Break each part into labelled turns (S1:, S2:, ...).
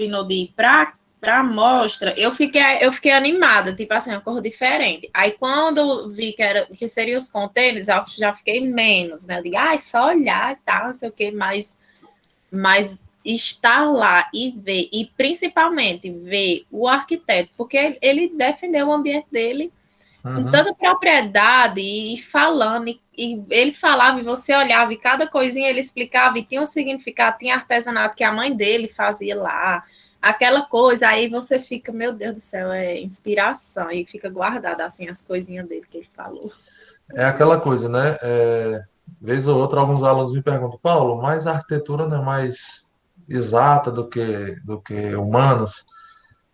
S1: combinou de ir para mostra, eu fiquei animada, tipo assim, uma cor diferente. Aí quando vi que seriam os contêineres, eu já fiquei menos, né? Eu digo, só olhar e tal, não sei o que, mas estar lá e ver, e principalmente ver o arquiteto, porque ele defendeu o ambiente dele com tanta propriedade e falando, e ele falava e você olhava, e cada coisinha ele explicava e tinha um significado, tinha artesanato que a mãe dele fazia lá, aquela coisa, aí você fica, meu Deus do céu, é inspiração, e fica guardada assim as coisinhas dele que ele falou.
S2: É aquela coisa, né? Vez ou outra, alguns alunos me perguntam, Paulo, mas a arquitetura não é mais exata do que humanas?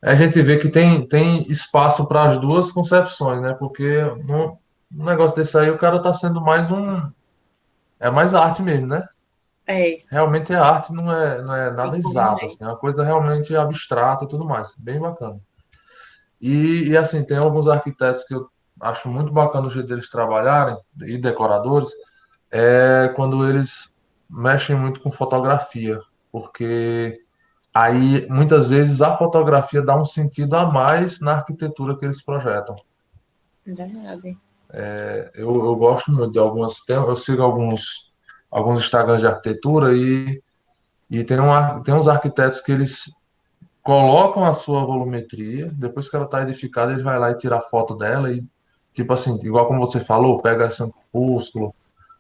S2: A gente vê que tem espaço para as duas concepções, né? Porque no negócio desse aí, o cara está sendo mais um. É mais arte mesmo, né?
S1: É,
S2: Realmente é arte, não é nada exato,
S1: é.
S2: assim, é uma coisa realmente abstrata e tudo mais. Bem bacana. E assim, tem alguns arquitetos que eu acho muito bacana o jeito deles trabalharem, e decoradores, quando eles mexem muito com fotografia, porque aí muitas vezes a fotografia dá um sentido a mais na arquitetura que eles projetam.
S1: Verdade.
S2: Eu gosto muito de algumas, eu sigo alguns Instagrams de arquitetura e tem uns arquitetos que eles colocam a sua volumetria, depois que ela está edificada, ele vai lá e tira a foto dela e, tipo assim, igual como você falou, pega assim um crepúsculo,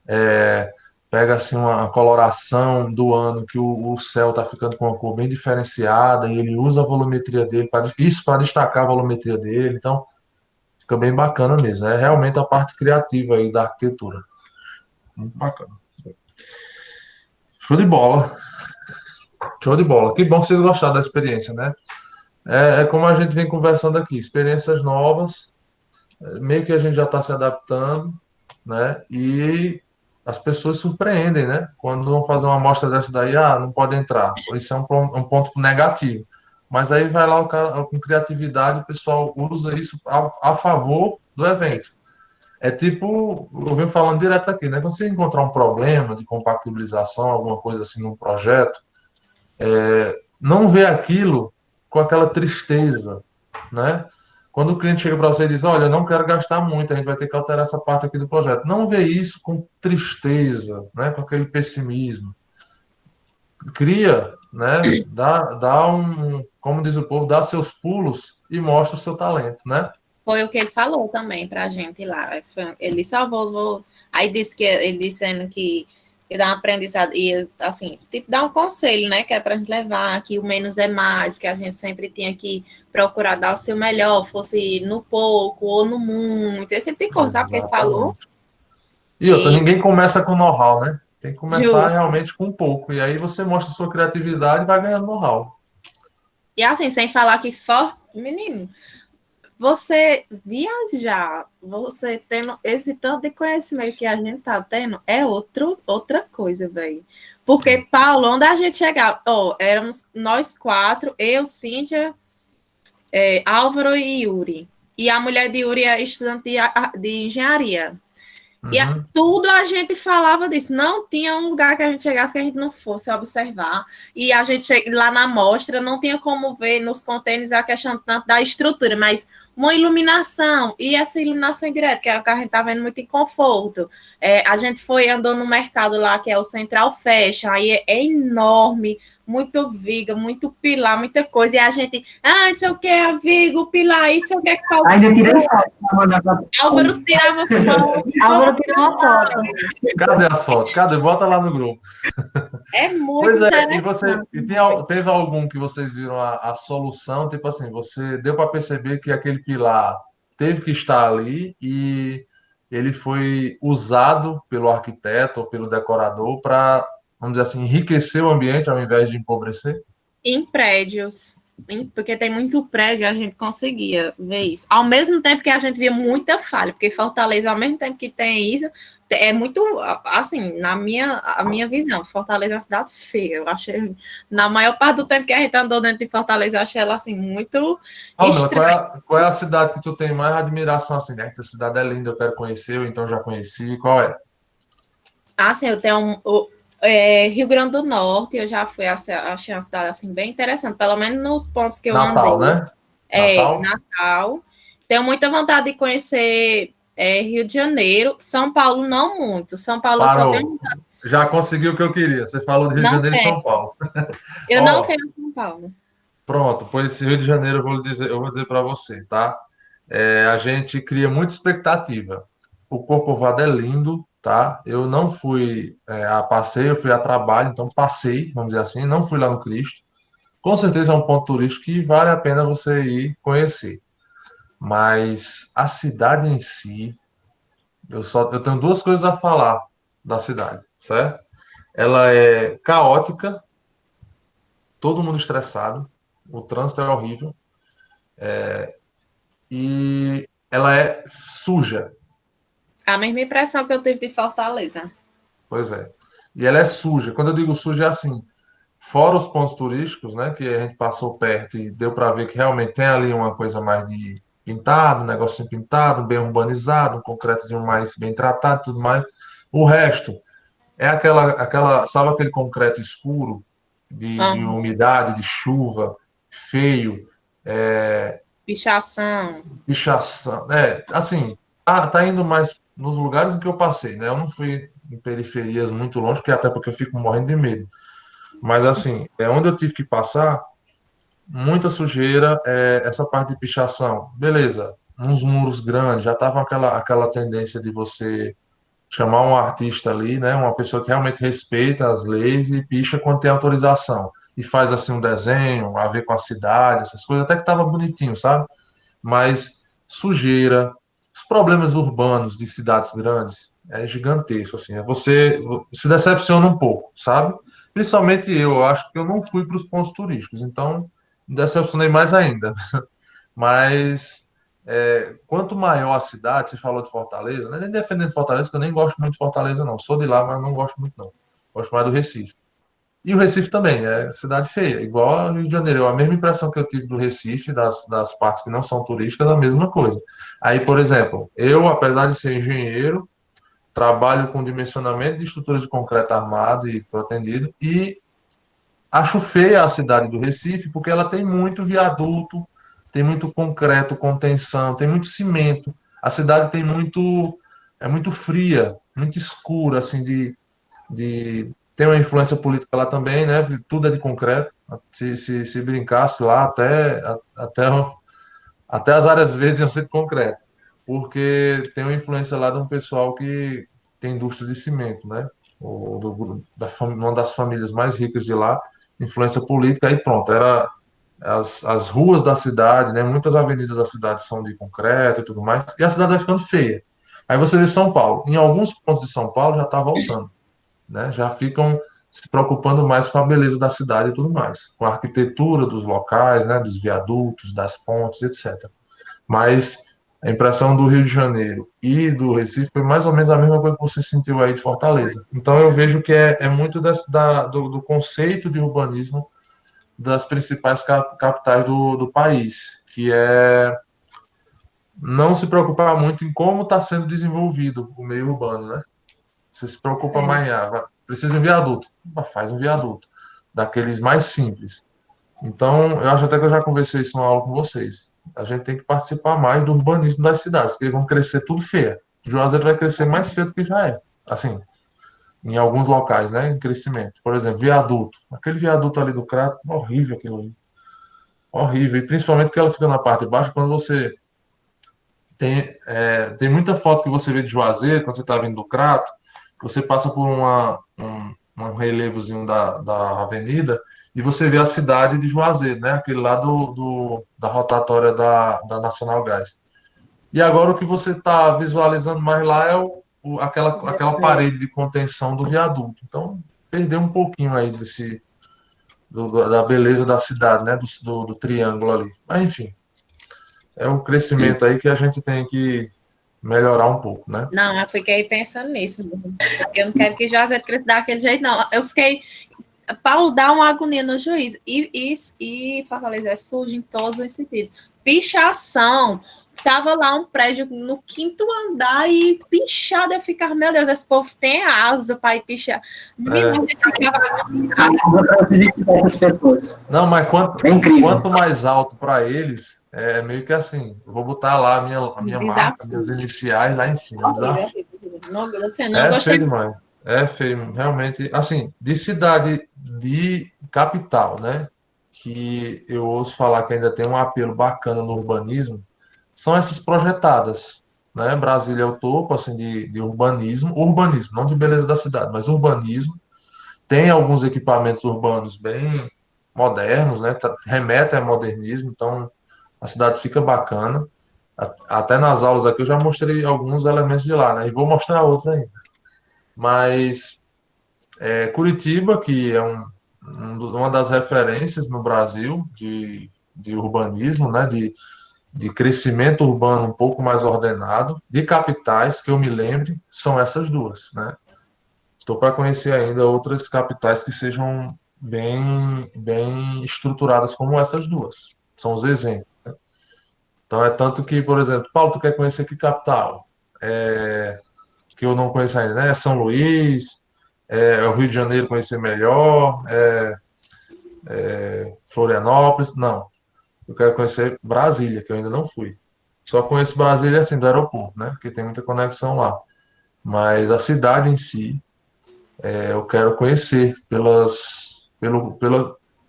S2: é, pega assim uma coloração do ano que o céu está ficando com uma cor bem diferenciada e ele usa a volumetria dele, isso para destacar a volumetria dele, então fica bem bacana mesmo. É realmente a parte criativa aí da arquitetura. Muito bacana. Show de bola. Show de bola. Que bom que vocês gostaram da experiência, né? É como a gente vem conversando aqui, experiências novas, meio que a gente já está se adaptando, né? E as pessoas surpreendem, né? Quando vão fazer uma amostra dessa daí, não pode entrar. Isso é um ponto negativo. Mas aí vai lá o cara com criatividade, o pessoal usa isso a favor do evento. É tipo, eu venho falando direto aqui, né? Quando você encontrar um problema de compatibilização, alguma coisa assim num projeto, não vê aquilo com aquela tristeza, né? Quando o cliente chega para você e diz, olha, eu não quero gastar muito, a gente vai ter que alterar essa parte aqui do projeto. Não vê isso com tristeza, né? Com aquele pessimismo. Cria, né? Dá como diz o povo, dá seus pulos e mostra o seu talento, né?
S1: Foi o que ele falou também pra gente lá. Ele disse, vou. Aí disse que ele dizendo que dá um aprendizado, e assim, tipo, dá um conselho, né? Que é pra gente levar, que o menos é mais, que a gente sempre tinha que procurar dar o seu melhor, fosse no pouco ou no muito. Esse tipo de coisa, sabe o que ele falou?
S2: Exatamente. E outra,
S1: E
S2: ninguém começa com know-how, né? Tem que começar
S1: justo.
S2: realmente com pouco. E aí você mostra sua criatividade e vai ganhando know-how.
S1: E assim, sem falar que menino, você viajar, você tendo esse tanto de conhecimento que a gente tá tendo, é outra coisa, velho. Porque, Paulo, onde a gente chegava, éramos nós quatro, eu, Cíntia, Álvaro e Yuri. E a mulher de Yuri é estudante de engenharia. E
S2: Uhum.
S1: tudo a gente falava disso. Não tinha um lugar que a gente chegasse que a gente não fosse observar. E a gente lá na mostra não tinha como ver nos contêineres a questão tanto da estrutura, mas uma iluminação. E essa iluminação indireta, que é o que a gente está vendo muito em conforto. A gente andou no mercado lá, que é o Central Fashion, aí é enorme, muito viga, muito pilar, muita coisa. E a gente, isso é o que é vigo, pilar, isso é o que é que
S3: Ainda tirei foto para mandar para
S1: Álvaro tirava foto.
S3: Álvaro tirou uma foto.
S2: Cadê as fotos? Cadê? Bota lá no grupo.
S1: É muito
S2: Pois é, e você
S1: interessante.
S2: teve algum que vocês viram a solução, tipo assim, você deu para perceber que aquele pilar teve que estar ali e ele foi usado pelo arquiteto ou pelo decorador para, vamos dizer assim, enriquecer o ambiente ao invés de empobrecer?
S1: Em prédios, porque tem muito prédio, a gente conseguia ver isso. Ao mesmo tempo que a gente via muita falha, porque Fortaleza, ao mesmo tempo que tem isso, é muito, assim, a minha visão, Fortaleza é uma cidade feia. Eu achei, na maior parte do tempo que a gente andou dentro de Fortaleza, eu achei ela, assim, muito
S2: Nela, qual é,
S1: estranha.
S2: qual é a cidade que tu tem mais admiração assim, né? Que a cidade é linda, eu quero conhecer, ou então já conheci, qual é?
S1: Assim, eu tenho Rio Grande do Norte, eu já fui, achei uma cidade assim, bem interessante, pelo menos nos pontos que eu
S2: Natal,
S1: andei.
S2: né? Natal?
S1: Natal. Tenho muita vontade de conhecer Rio de Janeiro. São Paulo, não muito. São Paulo, eu só
S2: Parou.
S1: tenho.
S2: Já conseguiu o que eu queria. Você falou de Rio de
S1: Não
S2: Janeiro e
S1: tenho.
S2: São Paulo.
S1: Eu não
S2: Ó,
S1: tenho São Paulo.
S2: pronto, pois esse Rio de Janeiro eu vou dizer para você, tá? A gente cria muita expectativa. O Corcovado é lindo, tá? Eu não fui a passeio, eu fui a trabalho, então passei, vamos dizer assim, não fui lá no Cristo. Com certeza é um ponto turístico que vale a pena você ir conhecer. Mas a cidade em si, eu tenho duas coisas a falar da cidade, certo? Ela é caótica, todo mundo estressado, o trânsito é horrível e ela é suja.
S1: A mesma impressão que eu tive de Fortaleza.
S2: Pois é. E ela é suja. Quando eu digo suja, é assim, fora os pontos turísticos, né, que a gente passou perto e deu para ver que realmente tem ali uma coisa mais de pintado, um negocinho pintado, bem urbanizado, um concretozinho mais bem tratado, tudo mais. O resto é sabe aquele concreto escuro de
S1: Aham.
S2: umidade, de chuva, feio,
S1: Pichação.
S2: pichação. Assim, tá indo mais nos lugares em que eu passei, né? Eu não fui em periferias muito longe, até porque eu fico morrendo de medo. Mas assim, onde eu tive que passar, muita sujeira, essa parte de pichação. Beleza, uns muros grandes, já tava aquela tendência de você chamar um artista ali, né? Uma pessoa que realmente respeita as leis e picha quando tem autorização. E faz assim um desenho, a ver com a cidade, essas coisas, até que tava bonitinho, sabe? Mas sujeira, os problemas urbanos de cidades grandes é gigantesco, assim. Você se decepciona um pouco, sabe? Principalmente eu acho que eu não fui para os pontos turísticos, então me decepcionei mais ainda. Mas quanto maior a cidade, você falou de Fortaleza, né? Nem defendendo Fortaleza, que eu nem gosto muito de Fortaleza, não. Sou de lá, mas não gosto muito, não. Gosto mais do Recife. E o Recife também, é cidade feia, igual ao Rio de Janeiro. A mesma impressão que eu tive do Recife, das partes que não são turísticas, a mesma coisa. Aí, por exemplo, eu, apesar de ser engenheiro, trabalho com dimensionamento de estruturas de concreto armado e protendido, e acho feia a cidade do Recife, porque ela tem muito viaduto, tem muito concreto, contenção, tem muito cimento. A cidade é muito fria, muito escura, assim, tem uma influência política lá também, né? Tudo é de concreto. Se brincasse lá, até as áreas verdes iam ser de concreto, porque tem uma influência lá de um pessoal que tem indústria de cimento, né? Uma das famílias mais ricas de lá, influência política, aí pronto, era as ruas da cidade, né? Muitas avenidas da cidade são de concreto e tudo mais, e a cidade vai ficando feia. Aí você vê São Paulo. Em alguns pontos de São Paulo já está voltando, né? Já ficam se preocupando mais com a beleza da cidade e tudo mais, com a arquitetura dos locais, né, dos viadutos, das pontes, etc. Mas a impressão do Rio de Janeiro e do Recife foi mais ou menos a mesma coisa que você sentiu aí de Fortaleza. Então eu vejo que é muito do conceito de urbanismo das principais capitais do país, que é não se preocupar muito em como está sendo desenvolvido o meio urbano, né? Você se preocupa
S1: É.
S2: mais, precisa de um viaduto, faz um viaduto, daqueles mais simples. Então, eu acho até que eu já conversei isso numa aula com vocês. A gente tem que participar mais do urbanismo das cidades, que vão crescer tudo feio. Juazeiro vai crescer mais feio do que já é. Assim, em alguns locais, né, em crescimento. Por exemplo, viaduto. Aquele viaduto ali do Crato, horrível aquilo ali. Horrível. E principalmente que ela fica na parte de baixo, quando você tem muita foto que você vê de Juazeiro, quando você está vindo do Crato, você passa por um relevozinho da avenida e você vê a cidade de Juazeiro, né? Aquele lá da rotatória da Nacional Gás. E agora o que você está visualizando mais lá é aquela parede de contenção do viaduto. Então, perdeu um pouquinho aí da beleza da cidade, né? Do triângulo ali. Mas, enfim, é um crescimento aí que a gente tem que melhorar um pouco, né?
S1: Não, eu fiquei pensando nisso, porque eu não quero que Juazeiro cresça daquele jeito, não. Eu fiquei. Paulo dá uma agonia no juiz. E Fortaleza é sujo em todos os sentidos. Pichação. tava lá um prédio no 5º andar e pichado. Eu ficava, meu Deus, esse povo tem asa para ir pichar. Menina, eu ficava,
S3: Para visitar essas pessoas.
S2: Não, mas
S3: É incrível.
S2: quanto mais alto para eles, é meio que assim, eu vou botar lá a minha marca,
S1: desafio.
S2: minhas iniciais lá em cima. Desafio.
S1: Não, assim, não
S2: É
S1: gostei.
S2: feio demais. É feio, realmente. Assim, de cidade de capital, né? Que eu ouço falar que ainda tem um apelo bacana no urbanismo, são essas projetadas, né? Brasília é o topo, assim, de urbanismo, não de beleza da cidade, mas urbanismo. Tem alguns equipamentos urbanos bem modernos, né? Remetem ao modernismo, então a cidade fica bacana. Até nas aulas aqui eu já mostrei alguns elementos de lá, né? E vou mostrar outros ainda. Mas Curitiba, que é uma das referências no Brasil de urbanismo, né? De crescimento urbano um pouco mais ordenado, de capitais, que eu me lembre, são essas duas, né? Estou para conhecer ainda outras capitais que sejam bem estruturadas como essas duas. São os exemplos. Então é tanto que, por exemplo, Paulo, tu quer conhecer que capital? Que eu não conheço ainda, né? São Luís, o Rio de Janeiro conhecer melhor, Florianópolis, não. Eu quero conhecer Brasília, que eu ainda não fui. Só conheço Brasília assim do aeroporto, né? Porque tem muita conexão lá. Mas a cidade em si, eu quero conhecer pela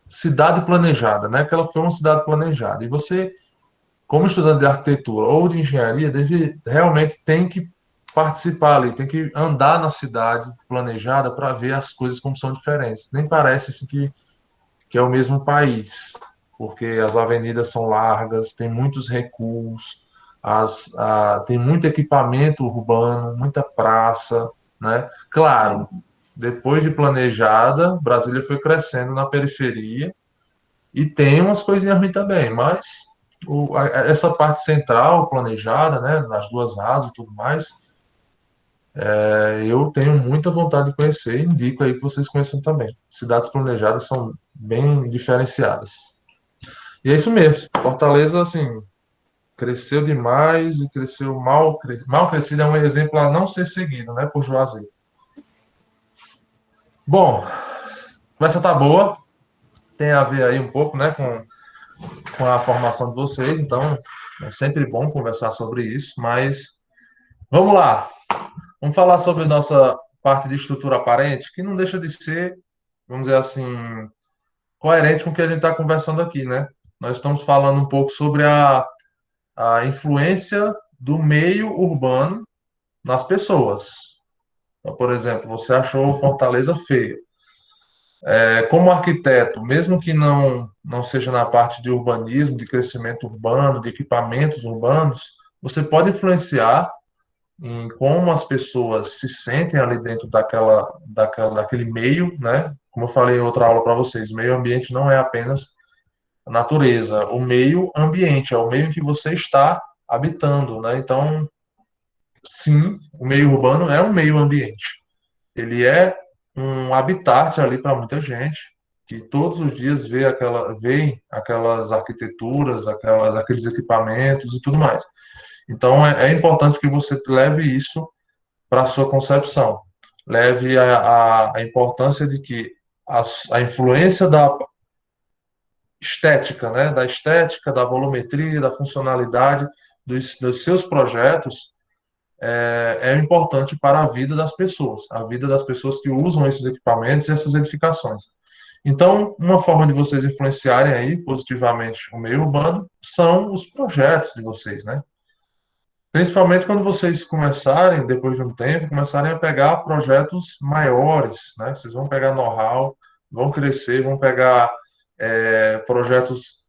S2: cidade planejada, né? Que ela foi uma cidade planejada. E você, como estudante de arquitetura ou de engenharia, realmente tem que participar ali, tem que andar na cidade planejada para ver as coisas como são diferentes. Nem parece assim, que é o mesmo país, porque as avenidas são largas, tem muitos recuos, tem muito equipamento urbano, muita praça, né? Claro, depois de planejada, Brasília foi crescendo na periferia e tem umas coisinhas ruins também, mas essa parte central planejada, né, nas duas asas e tudo mais, eu tenho muita vontade de conhecer e indico aí que vocês conheçam também. Cidades planejadas são bem diferenciadas. E é isso mesmo. Fortaleza, assim, cresceu demais e cresceu mal. Mal crescido é um exemplo a não ser seguido, né, por Juazeiro. Bom, a conversa tá boa. Tem a ver aí um pouco, né, com a formação de vocês, então é sempre bom conversar sobre isso, mas vamos lá. Vamos falar sobre nossa parte de estrutura aparente, que não deixa de ser, vamos dizer assim, coerente com o que a gente está conversando aqui, né? Nós estamos falando um pouco sobre a influência do meio urbano nas pessoas. Então, por exemplo, você achou Fortaleza feio. Como arquiteto, mesmo que não seja na parte de urbanismo, de crescimento urbano, de equipamentos urbanos, você pode influenciar em como as pessoas se sentem ali dentro daquele meio, né? Como eu falei em outra aula para vocês, meio ambiente não é apenas a natureza, o meio ambiente é o meio em que você está habitando, né? Então, sim, o meio urbano é um meio ambiente. Ele é um habitat ali para muita gente que todos os dias vê aquelas arquiteturas, aqueles equipamentos e tudo mais. Então, é importante que você leve isso para a sua concepção. Leve a importância de que a influência da estética, né, da estética, da volumetria, da funcionalidade dos seus projetos é importante para a vida das pessoas, a vida das pessoas que usam esses equipamentos e essas edificações. Então, uma forma de vocês influenciarem aí positivamente o meio urbano são os projetos de vocês, né? Principalmente quando vocês começarem, depois de um tempo, começarem a pegar projetos maiores, né? Vocês vão pegar know-how, vão crescer, vão pegar projetos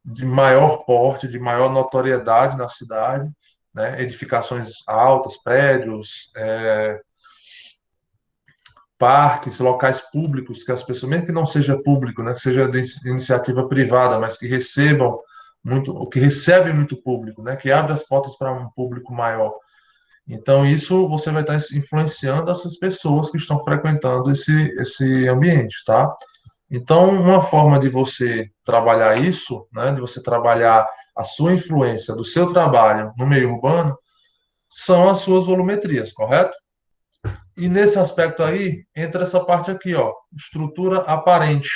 S2: de maior porte, de maior notoriedade na cidade, né? Edificações altas, prédios, parques, locais públicos que as pessoas, mesmo que não seja público, né? Que seja de iniciativa privada, mas que recebam muito, que recebe muito público, né? Que abre as portas para um público maior. Então, isso você vai estar influenciando essas pessoas que estão frequentando esse ambiente, tá? Então, uma forma de você trabalhar isso, né, de você trabalhar a sua influência do seu trabalho no meio urbano são as suas volumetrias, correto? E nesse aspecto aí, entra essa parte aqui, ó, estrutura aparente.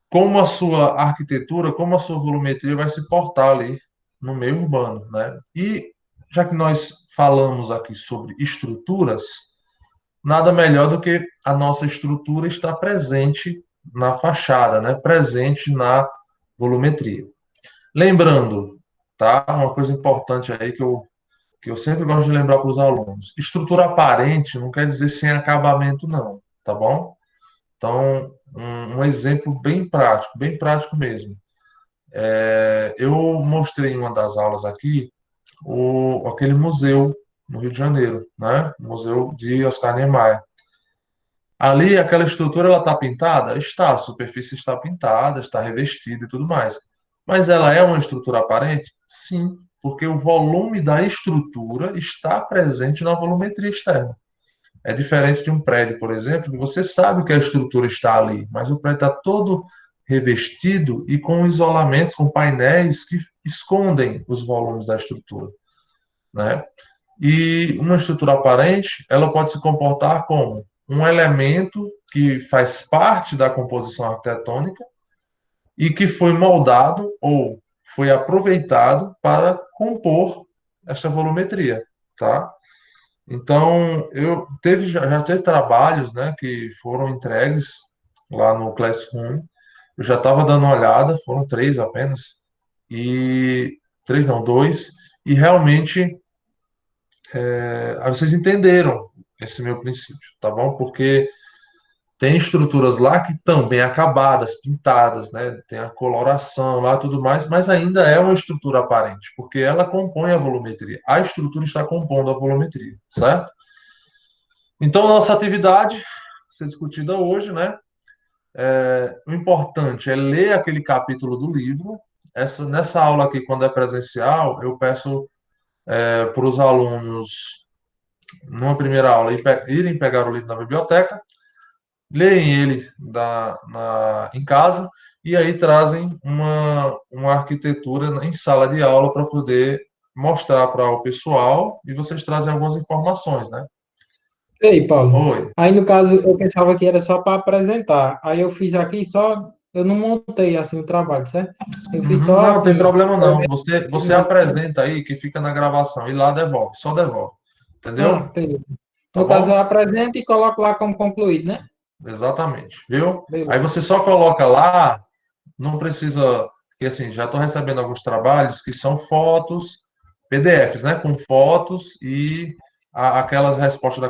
S2: Como a sua arquitetura, como a sua volumetria vai se portar ali no meio urbano, né? E já que nós falamos aqui sobre estruturas, nada melhor do que a nossa estrutura estar presente na fachada, né? Presente na volumetria. Lembrando, tá? Uma coisa importante aí que eu sempre gosto de lembrar para os alunos. Estrutura aparente não quer dizer sem acabamento, não, tá bom? Então, um exemplo bem prático mesmo. Eu mostrei em uma das aulas aqui aquele museu no Rio de Janeiro, né? O Museu de Oscar Niemeyer. Ali, aquela estrutura, ela está pintada? Está, a superfície está pintada, está revestida e tudo mais. Mas ela é uma estrutura aparente? Sim, porque o volume da estrutura está presente na volumetria externa. É diferente de um prédio, por exemplo, que você sabe que a estrutura está ali, mas o prédio está todo revestido e com isolamentos, com painéis que escondem os volumes da estrutura, né? E uma estrutura aparente, ela pode se comportar como um elemento que faz parte da composição arquitetônica e que foi moldado ou foi aproveitado para compor esta volumetria, tá? Então, já teve trabalhos, né, que foram entregues lá no Classroom. Eu já estava dando uma olhada, foram 3 apenas, e 3 não, 2, e realmente aí vocês entenderam esse meu princípio, tá bom? Porque tem estruturas lá que estão bem acabadas, pintadas, né? Tem a coloração lá, tudo mais, mas ainda é uma estrutura aparente, porque ela compõe a volumetria. A estrutura está compondo a volumetria, certo? Então, a nossa atividade a ser discutida hoje, né? O importante é ler aquele capítulo do livro. Nessa aula aqui, quando é presencial, eu peço para os alunos, numa primeira aula, irem pegar o livro na biblioteca, leem ele em casa e aí trazem uma arquitetura em sala de aula para poder mostrar para o pessoal e vocês trazem algumas informações, né?
S4: Ei, Paulo.
S2: Oi.
S4: Aí, no caso, eu pensava que era só para apresentar. Aí eu fiz aqui só, eu não montei assim o trabalho, certo? Eu fiz só
S2: Não,
S4: assim.
S2: tem problema não. Você apresenta aí que fica na gravação e lá devolve, só devolve. Entendeu?
S4: Beleza.
S2: Tá
S4: No caso,
S2: bom?
S4: eu apresento e coloco lá como concluído, né?
S2: Exatamente, viu?
S4: Beleza.
S2: Aí você só coloca lá, não precisa, porque assim, já estou recebendo alguns trabalhos que são fotos, PDFs, né? Com fotos e aquelas respostas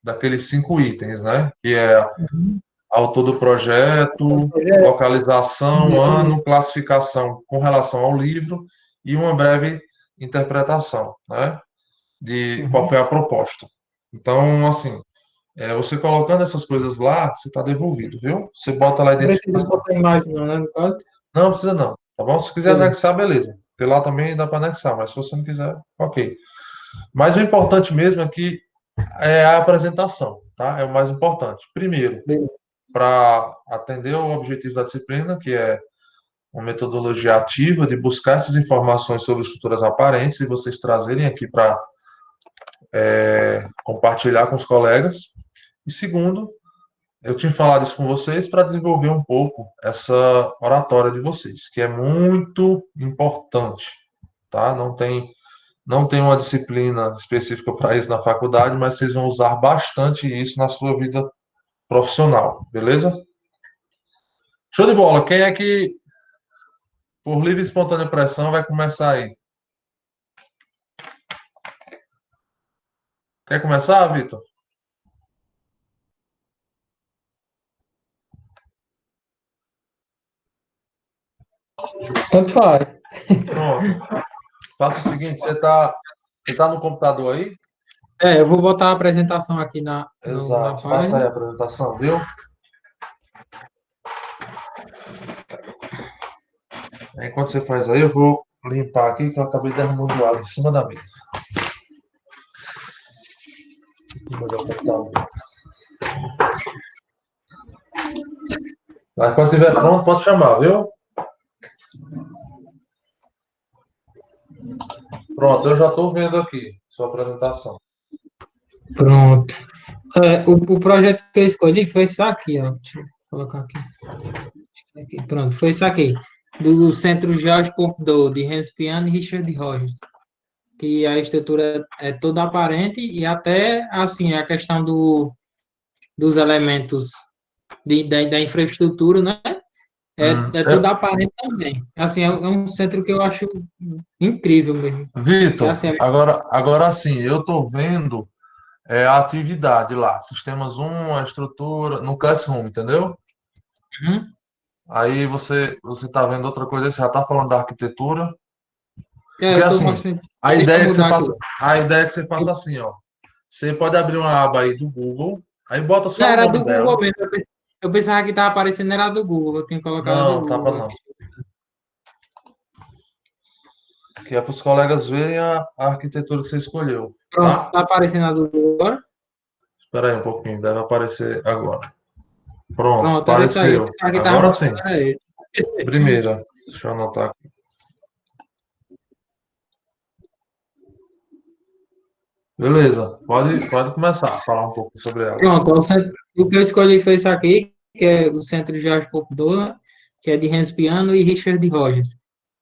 S2: daqueles cinco itens, né? Que é
S4: Uhum.
S2: autor do projeto, localização, ano, classificação com relação ao livro e uma breve interpretação, né? De qual foi a proposta. Então, assim, você colocando essas coisas lá, você está devolvido, viu? Você bota lá a
S4: Não precisa
S2: identificação.
S4: botar imagem, não, né? No caso.
S2: Não precisa não, tá bom? Se quiser
S4: Beleza.
S2: anexar, beleza. Porque lá também dá para anexar, mas se você não quiser, ok. Mas o importante mesmo é que é a apresentação, tá? É o mais importante. Primeiro,
S4: Beleza.
S2: para atender ao objetivo da disciplina, que é uma metodologia ativa de buscar essas informações sobre estruturas aparentes e vocês trazerem aqui para compartilhar com os colegas. E segundo, eu tinha falado isso com vocês para desenvolver um pouco essa oratória de vocês, que é muito importante, tá? Não tem uma disciplina específica para isso na faculdade, mas vocês vão usar bastante isso na sua vida profissional, beleza? Show de bola. Quem é que, por livre e espontânea pressão, vai começar aí? Quer começar, Vitor?
S4: Tanto faz.
S2: Pronto. Faça o seguinte, você tá no computador aí?
S4: Eu vou botar a apresentação aqui na
S2: Exato. Faça aí
S4: página.
S2: a apresentação, viu? Enquanto você faz aí, eu vou limpar aqui, que eu acabei derramando água em cima da mesa. Mas quando estiver pronto, pode chamar, viu? Pronto, eu já estou vendo aqui sua apresentação.
S4: Pronto. O projeto que eu escolhi foi isso aqui, ó. Deixa eu colocar aqui. Pronto, foi isso aqui. Do Centro Georges Pompidou, de Hans Piano e Richard Rogers. Que a estrutura é toda aparente e até, assim, a questão dos elementos da infraestrutura, né? É tudo aparente também. Assim, é um centro que eu acho incrível mesmo.
S2: Vitor,
S4: Assim,
S2: agora sim, eu estou vendo a atividade lá, Sistemas 1, a estrutura, no Classroom, entendeu?
S4: uhum.
S2: Aí você está vendo outra coisa, você já está falando da arquitetura, porque
S4: Eu estou
S2: assim,
S4: mostrando.
S2: a
S4: Deixa eu
S2: ideia é que você
S4: mudar aqui.
S2: faça, a ideia é que você faça assim, ó. Você pode abrir uma aba aí do Google, aí bota
S4: Não,
S2: só o
S4: era
S2: nome
S4: do
S2: dela.
S4: Google mesmo. Eu pensava que estava aparecendo, era do Google. Eu tinha colocado do
S2: Não, tapa
S4: Google aqui.
S2: não. Que é para os colegas verem a arquitetura que você escolheu,
S4: Pronto,
S2: tá?
S4: está aparecendo a do Google agora?
S2: Espera aí um pouquinho, deve aparecer agora. Pronto,
S4: Pronto, era isso aí. Eu
S2: apareceu.
S4: pensava que estava
S2: Agora sim.
S4: mostrando, era esse.
S2: Primeira. Deixa eu anotar aqui. Beleza, pode começar a falar um pouco sobre ela.
S4: Pronto, o que eu escolhi foi isso aqui, que é o Centro Georges Pompidou, né, que é de Hans Piano e Richard Rogers.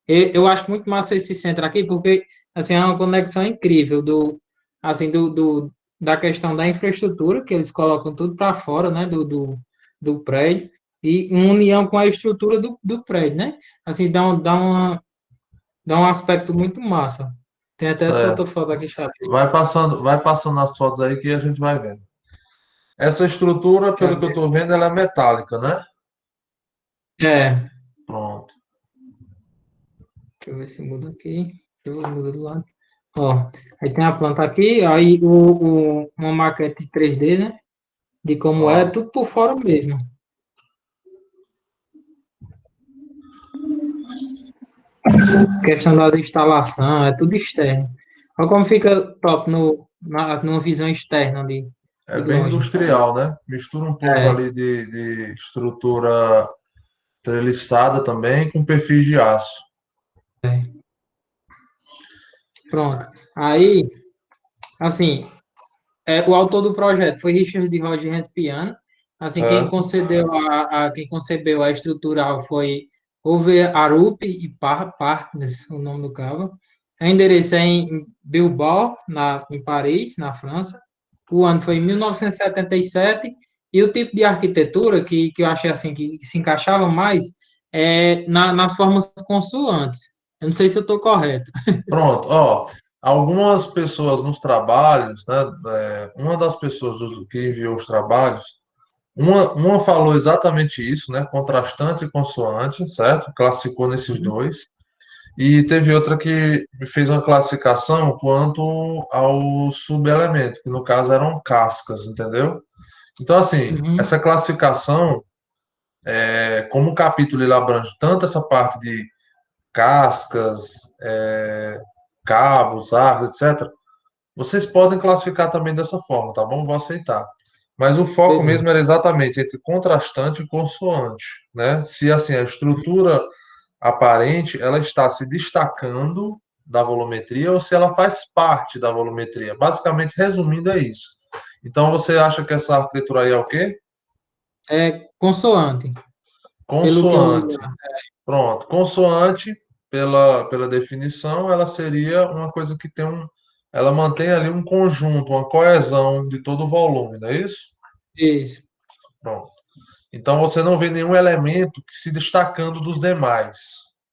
S4: Eu acho muito massa esse centro aqui, porque assim, é uma conexão incrível assim, da questão da infraestrutura, que eles colocam tudo para fora, né, do prédio, e uma união com a estrutura do prédio, né? Assim, dá um aspecto muito massa. Tem até essa outra
S2: Certo.
S4: foto aqui, chave.
S2: Vai passando as fotos aí que a gente vai vendo. Essa estrutura, pelo que eu estou vendo, ela é metálica, né?
S4: É,
S2: Pronto.
S4: deixa eu ver se muda aqui. Deixa eu ver, muda do lado. Ó, aí tem a planta aqui, aí uma maquete 3D, né? De como é,
S2: Ó,
S4: tudo por fora mesmo. Questão da instalação, é tudo externo. Olha como fica top numa visão externa
S2: é
S4: de
S2: bem
S4: longe.
S2: industrial, né? Mistura um pouco
S4: É,
S2: ali de estrutura treliçada também com perfis de aço.
S4: pronto. Aí, assim, o autor do projeto foi Richard Roger Piano. Assim,
S2: Certo?
S4: quem concebeu a estrutural foi Ove Arup e Partners, o nome do cara. O endereço é em Bilbao, em Paris, na França. O ano foi em 1977. E o tipo de arquitetura que eu achei assim que se encaixava mais nas formas consoantes. Eu não sei se eu estou correto.
S2: Pronto, ó. Algumas pessoas nos trabalhos, né? Uma das pessoas que enviou os trabalhos, uma falou exatamente isso, né? Contrastante e consoante, certo? Classificou nesses dois. E teve outra que fez uma classificação quanto ao subelemento, que no caso eram cascas, entendeu? Então, assim,
S4: Uhum,
S2: essa classificação, como o capítulo ele abrange tanto essa parte de cascas, cabos, árvores, etc., vocês podem classificar também dessa forma, tá bom? Vou aceitar. Mas o foco
S4: beleza.
S2: mesmo era exatamente entre contrastante e consoante, né? Se assim a estrutura aparente ela está se destacando da volumetria ou se ela faz parte da volumetria. Basicamente, resumindo, é isso. Então, você acha que essa arquitetura aí é o quê?
S4: É consoante, pelo que eu vi
S2: Consoante.
S4: lá.
S2: Pronto. Consoante, pela definição, ela seria uma coisa que tem ela mantém ali um conjunto, uma coesão de todo o volume, não é isso?
S4: Isso.
S2: Pronto. Então você não vê nenhum elemento que se destacando dos demais,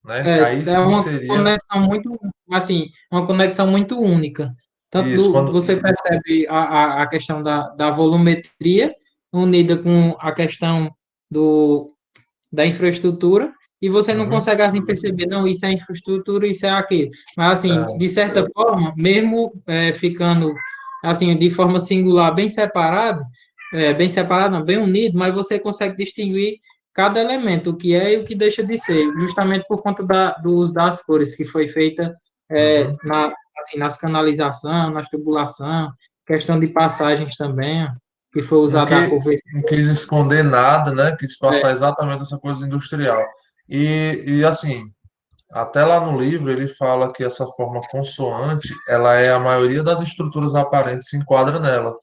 S2: né? Aí
S4: É
S2: sim
S4: uma
S2: seria
S4: conexão muito, assim, uma conexão muito única. Tanto
S2: isso.
S4: você percebe a questão da volumetria unida com a questão do, da infraestrutura, e você não
S2: Uhum.
S4: consegue, assim, perceber, não, isso é infraestrutura, isso é aquilo. Mas, assim,
S2: É,
S4: de certa forma, mesmo ficando, assim, de forma singular, bem separado, não, bem unido, mas você consegue distinguir cada elemento, o que é e o que deixa de ser, justamente por conta do uso das cores, que foi feita
S2: uhum.
S4: assim, nas canalização, nas tubulação, questão de passagens também, ó, que foi
S2: Não,
S4: usada a cor verde.
S2: não quis esconder nada, né? Quis passar exatamente essa coisa industrial. E assim, Até lá no livro ele fala que essa forma consoante, ela é a maioria das estruturas aparentes se enquadra nela.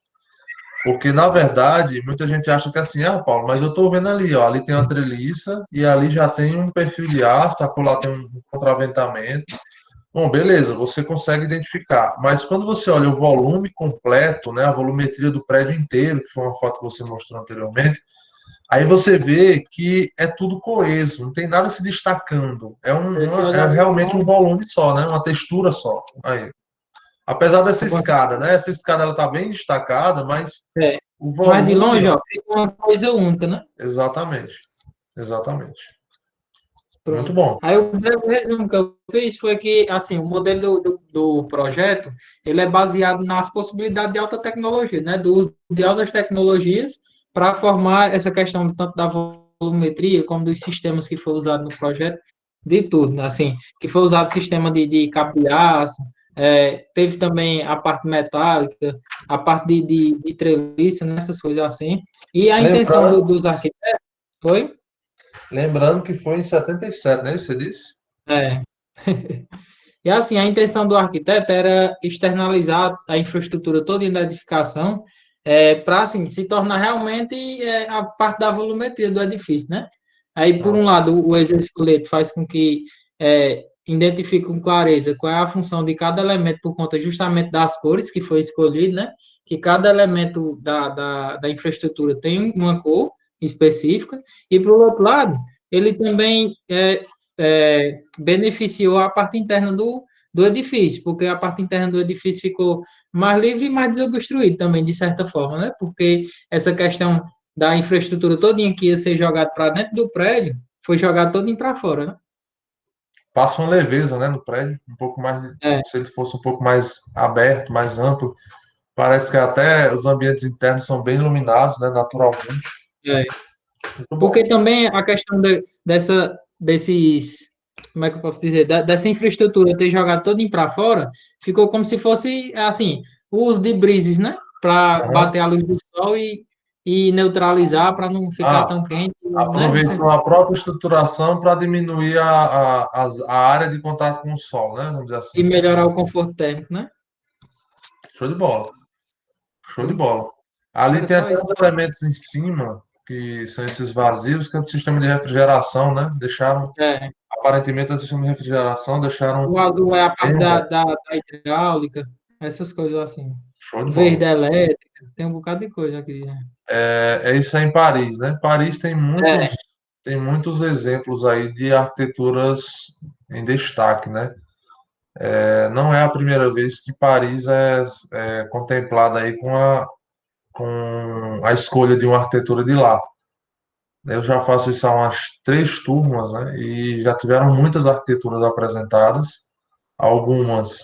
S2: Porque, na verdade, muita gente acha que é assim, Paulo, mas eu estou vendo ali, ó, ali tem uma treliça e ali já tem um perfil de aço, lá tem um contraventamento. Bom, beleza, você consegue identificar. Mas quando você olha o volume completo, né, a volumetria do prédio inteiro, que foi uma foto que você mostrou anteriormente, aí você vê que é tudo coeso, não tem nada se destacando.
S4: Se
S2: É
S4: olhar
S2: realmente um volume só, né? Uma textura só. Aí. Apesar dessa escada, né? Essa escada ela tá bem destacada, mas
S4: é,
S2: o
S4: mas de
S2: volume,
S4: longe,
S2: ó,
S4: ó, fica uma coisa única, né?
S2: exatamente. Exatamente. Muito
S4: Pronto.
S2: bom.
S4: Aí o breve resumo que eu fiz foi que, assim, o modelo do projeto, ele é baseado nas possibilidades de alta tecnologia, né? Do uso de altas tecnologias para formar essa questão tanto da volumetria como dos sistemas que foi usado no projeto, de tudo, né? Assim, que foi usado sistema de cabo de aço, teve também a parte metálica, a parte de treliça, nessas coisas assim. E a intenção
S2: Lembrando,
S4: dos arquitetos foi...
S2: lembrando que foi em 77, né? Você disse?
S4: É. E assim, a intenção do arquiteto era externalizar a infraestrutura toda da edificação para assim, se tornar realmente a parte da volumetria do edifício, né? Aí, por
S2: Ah,
S4: um lado, o exoesqueleto faz com que identifique com clareza qual é a função de cada elemento por conta justamente das cores que foi escolhido, né? Que cada elemento da infraestrutura tem uma cor específica. E, por outro lado, ele também beneficiou a parte interna do edifício, porque a parte interna do edifício ficou mais livre e mais desobstruída também, de certa forma, né? Porque essa questão da infraestrutura todinha que ia ser jogada para dentro do prédio, foi jogada todinha para fora, né?
S2: passa uma leveza, né, no prédio, um pouco mais,
S4: É,
S2: como se ele fosse um pouco mais aberto, mais amplo. Parece que até os ambientes internos são bem iluminados, né, naturalmente.
S4: é.
S2: Muito bom.
S4: Porque também a questão desses, como é que eu posso dizer, dessa infraestrutura ter jogado todinho para fora, ficou como se fosse, assim, o uso de brises, né? Para
S2: Aham.
S4: bater a luz do sol e neutralizar, para não ficar
S2: Ah,
S4: tão quente, né?
S2: aproveitou a própria estruturação para diminuir a área de contato com o sol, né? Vamos dizer
S4: E
S2: assim.
S4: melhorar o conforto térmico, né?
S2: Show de bola. Show de
S4: Foi?
S2: bola. Ali
S4: Era
S2: tem
S4: só
S2: até
S4: isso.
S2: uns elementos em cima, que são esses vazios, que é do sistema de refrigeração, né? Deixaram,
S4: É.
S2: aparentemente, o sistema de refrigeração deixaram
S4: O azul é a parte
S2: bem bom.
S4: da hidráulica, essas coisas assim.
S2: Show de
S4: Verde
S2: bola.
S4: é elétrica, tem um bocado de coisa aqui, né?
S2: É isso aí em Paris, né? Paris
S4: É,
S2: tem muitos exemplos aí de arquiteturas em destaque, né? Não é a primeira vez que Paris é contemplada aí com a escolha de uma arquitetura de lá. Eu já faço isso há umas 3 turmas, né? E já tiveram muitas arquiteturas apresentadas. Algumas,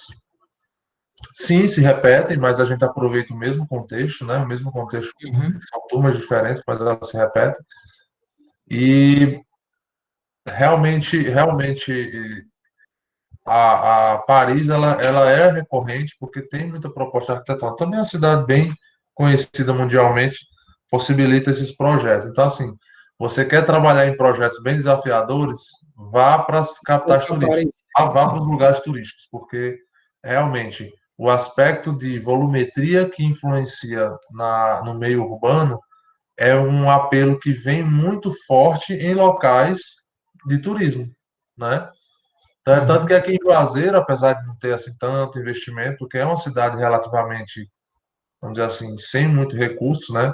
S2: sim, se repetem, mas a gente aproveita o mesmo contexto, né? O mesmo contexto,
S4: uhum,
S2: são turmas diferentes, mas elas se repetem. E realmente, a Paris, ela é recorrente porque tem muita proposta arquitetônica. Também é uma cidade bem conhecida mundialmente, possibilita esses projetos. Então, assim, você quer trabalhar em projetos bem desafiadores, vá para as
S4: vou
S2: capitais
S4: pra
S2: turísticas,
S4: Paris.
S2: vá para os lugares turísticos, porque realmente o aspecto de volumetria que influencia no meio urbano é um apelo que vem muito forte em locais de turismo, né? Então, é tanto que
S4: Uhum.
S2: aqui em Juazeiro, apesar de não ter assim tanto investimento, porque é uma cidade relativamente, vamos dizer assim, sem muito recursos, né?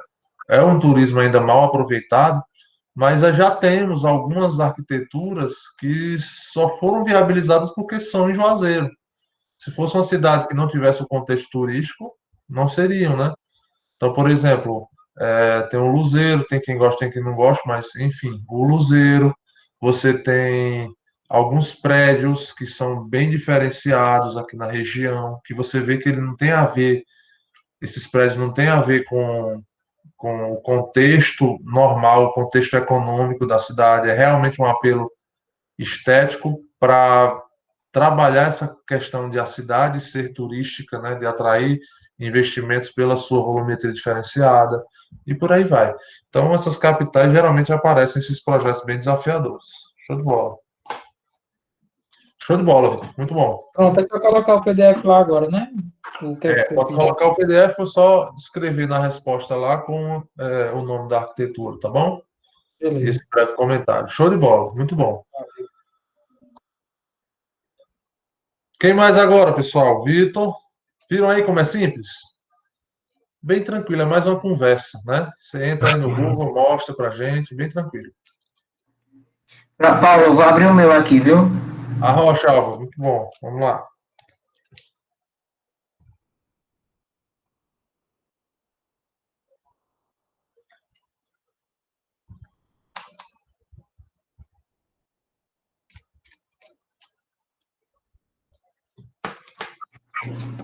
S2: É um turismo ainda mal aproveitado, mas já temos algumas arquiteturas que só foram viabilizadas porque são em Juazeiro. Se fosse uma cidade que não tivesse o contexto turístico, não seriam, né? Então, por exemplo, tem o Luzeiro, tem quem gosta, tem quem não gosta, mas enfim, o Luzeiro, você tem alguns prédios que são bem diferenciados aqui na região, que você vê que ele não tem a ver, esses prédios não têm a ver com o contexto normal, o contexto econômico da cidade, é realmente um apelo estético para trabalhar essa questão de a cidade ser turística, né, de atrair investimentos pela sua volumetria diferenciada e por aí vai. Então, essas capitais geralmente aparecem esses projetos bem desafiadores. Show de bola. Show de bola, Vitor. Muito bom.
S4: Pronto, é só colocar o PDF lá agora, né? O que eu
S2: Pode
S4: fiz.
S2: colocar o PDF ou só escrever na resposta lá com o nome da arquitetura, tá bom?
S4: Beleza.
S2: Esse breve comentário. Show de bola. Muito bom. Quem mais agora, pessoal? Vitor. Viram aí como é simples? Bem tranquilo, é mais uma conversa, né? Você entra aí no Google, mostra pra gente, bem tranquilo.
S3: Paulo, eu vou abrir o meu aqui, viu?
S2: Arrocha, Álvaro, muito bom. Vamos lá.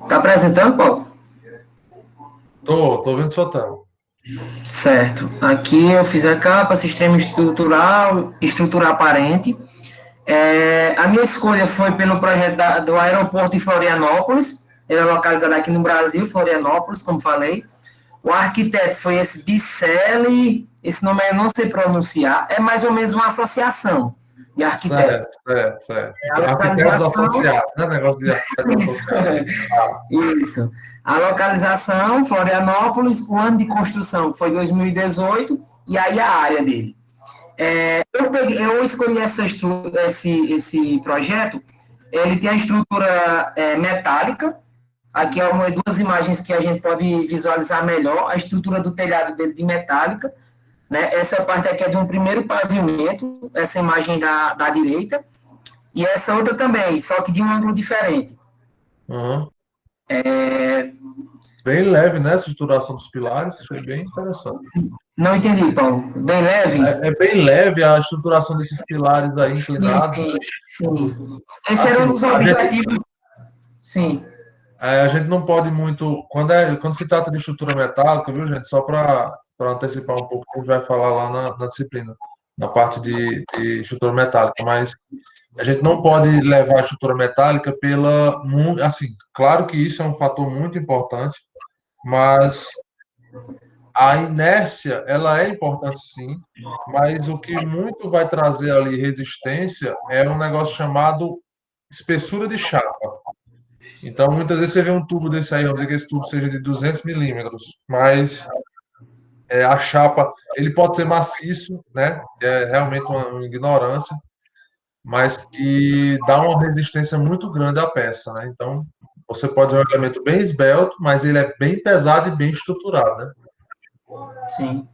S3: Tá apresentando, Paulo?
S2: Tô vendo sua tela.
S3: Certo. Aqui eu fiz a capa, sistema estrutural, estrutura aparente. A minha escolha foi pelo projeto do aeroporto de Florianópolis. Ele é localizado aqui no Brasil, Florianópolis, como falei. O arquiteto foi esse Bicelli, esse nome eu não sei pronunciar, é mais ou menos uma associação de arquitetos.
S2: Certo.
S3: A
S2: Arquitetos
S3: localização...
S2: associados, né? Negócio de arquitetos associados.
S3: Isso. A localização, Florianópolis, o ano de construção foi 2018, e aí a área dele. Eu escolhi esse projeto, ele tem a estrutura metálica. Aqui é duas imagens que a gente pode visualizar melhor. A estrutura do telhado dele de metálica, né? Essa parte aqui é de um primeiro pavimento, essa imagem da direita, e essa outra também, só que de um ângulo diferente.
S2: Uhum. Bem leve, né? Essa estruturação dos pilares, achei bem interessante.
S3: Não entendi, Paulo. Bem leve?
S2: É bem leve a estruturação desses pilares aí inclinados.
S3: Sim. Esse
S2: Assim,
S3: era um dos objetivos. Sim.
S2: A gente não pode muito. Quando se trata de estrutura metálica, viu, gente? Só para antecipar um pouco, a gente vai falar lá na disciplina, na parte de estrutura metálica, mas a gente não pode levar a estrutura metálica pela. Assim, claro que isso é um fator muito importante, mas a inércia, ela é importante sim, mas o que muito vai trazer ali resistência é um negócio chamado espessura de chapa. Então, muitas vezes você vê um tubo desse aí, vamos dizer que esse tubo seja de 200 milímetros, mas a chapa, ele pode ser maciço, né? É realmente uma ignorância, mas que dá uma resistência muito grande à peça, né? Então, você pode ver um elemento bem esbelto, mas ele é bem pesado e bem estruturado, né?
S3: Sim.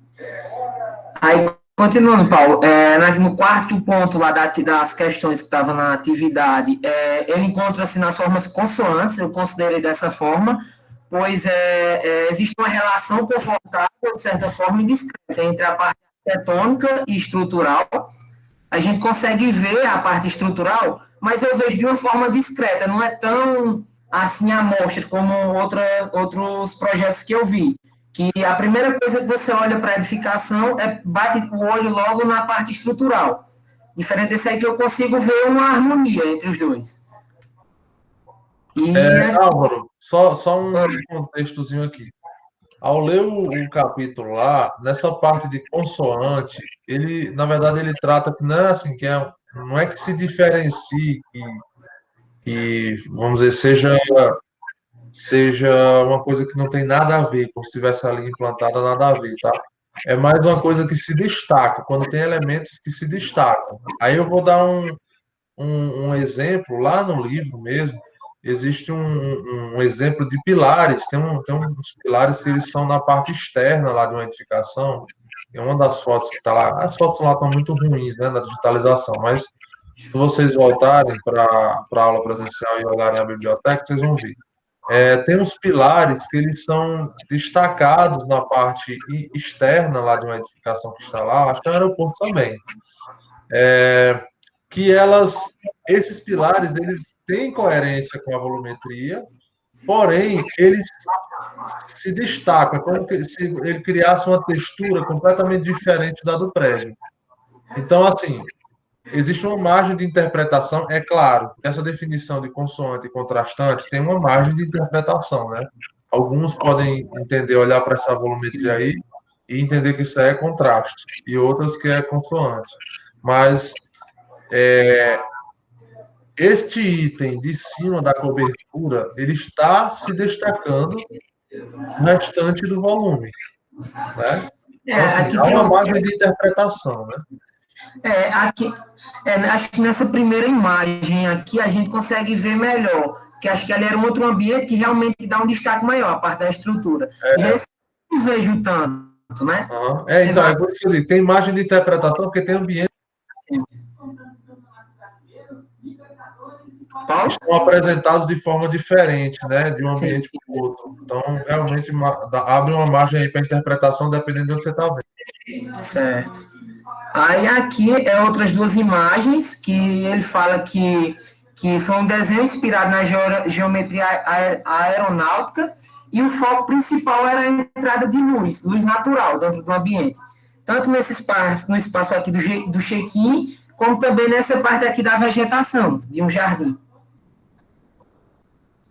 S3: Aí, continuando, Paulo, no quarto ponto lá das questões que estavam na atividade, ele encontra-se nas formas consoantes, eu considerei dessa forma, pois existe uma relação confortável, de certa forma, e discreta entre a parte arquitetônica e estrutural. A gente consegue ver a parte estrutural, mas eu vejo de uma forma discreta, não é tão assim à mostra como outros projetos que eu vi. Que a primeira coisa que você olha para a edificação bate o olho logo na parte estrutural. Diferente desse aí que eu consigo ver uma harmonia entre os dois.
S2: Álvaro, só um contextozinho aqui. Ao ler o capítulo lá, nessa parte de consoante, ele, na verdade, ele trata que não é assim, não é que se diferencie, que vamos dizer, seja uma coisa que não tem nada a ver, como se estivesse ali implantada, nada a ver, tá? É mais uma coisa que se destaca, quando tem elementos que se destacam. Aí eu vou dar um exemplo, lá no livro mesmo, existe um exemplo de pilares, tem uns pilares que eles são na parte externa lá de uma edificação, é uma das fotos que está lá, as fotos lá estão muito ruins, né, na digitalização, mas se vocês voltarem para a aula presencial e olharem a biblioteca, vocês vão ver. Tem uns pilares que eles são destacados na parte externa lá de uma edificação que está lá, acho que é um aeroporto também, que esses pilares, eles têm coerência com a volumetria, porém, eles se destacam, como se ele criasse uma textura completamente diferente da do prédio. Então, assim, existe uma margem de interpretação, é claro, essa definição de consoante e contrastante tem uma margem de interpretação, né? Alguns podem entender, olhar para essa volumetria aí e entender que isso aí é contraste, e outros que é consoante. Mas este item de cima da cobertura, ele está se destacando no restante do volume, né? Então, assim,
S3: Aqui
S2: há
S3: tem
S2: uma margem de interpretação, né?
S3: aqui, acho que nessa primeira imagem aqui a gente consegue ver melhor, que acho que ali era um outro ambiente que realmente dá um destaque maior, a parte da estrutura. Já esse eu não vejo tanto, né?
S2: Então, é por isso que eu digo, tem margem de interpretação, porque tem ambiente que estão apresentados de forma diferente, né? De um ambiente para o outro. Então, realmente, abre uma margem aí para interpretação, dependendo de onde você está vendo.
S3: Certo. Aí aqui é outras duas imagens que ele fala que foi um desenho inspirado na geometria aeronáutica e o foco principal era a entrada de luz natural dentro do ambiente. Tanto no espaço aqui do check-in, como também nessa parte aqui da vegetação, de um jardim.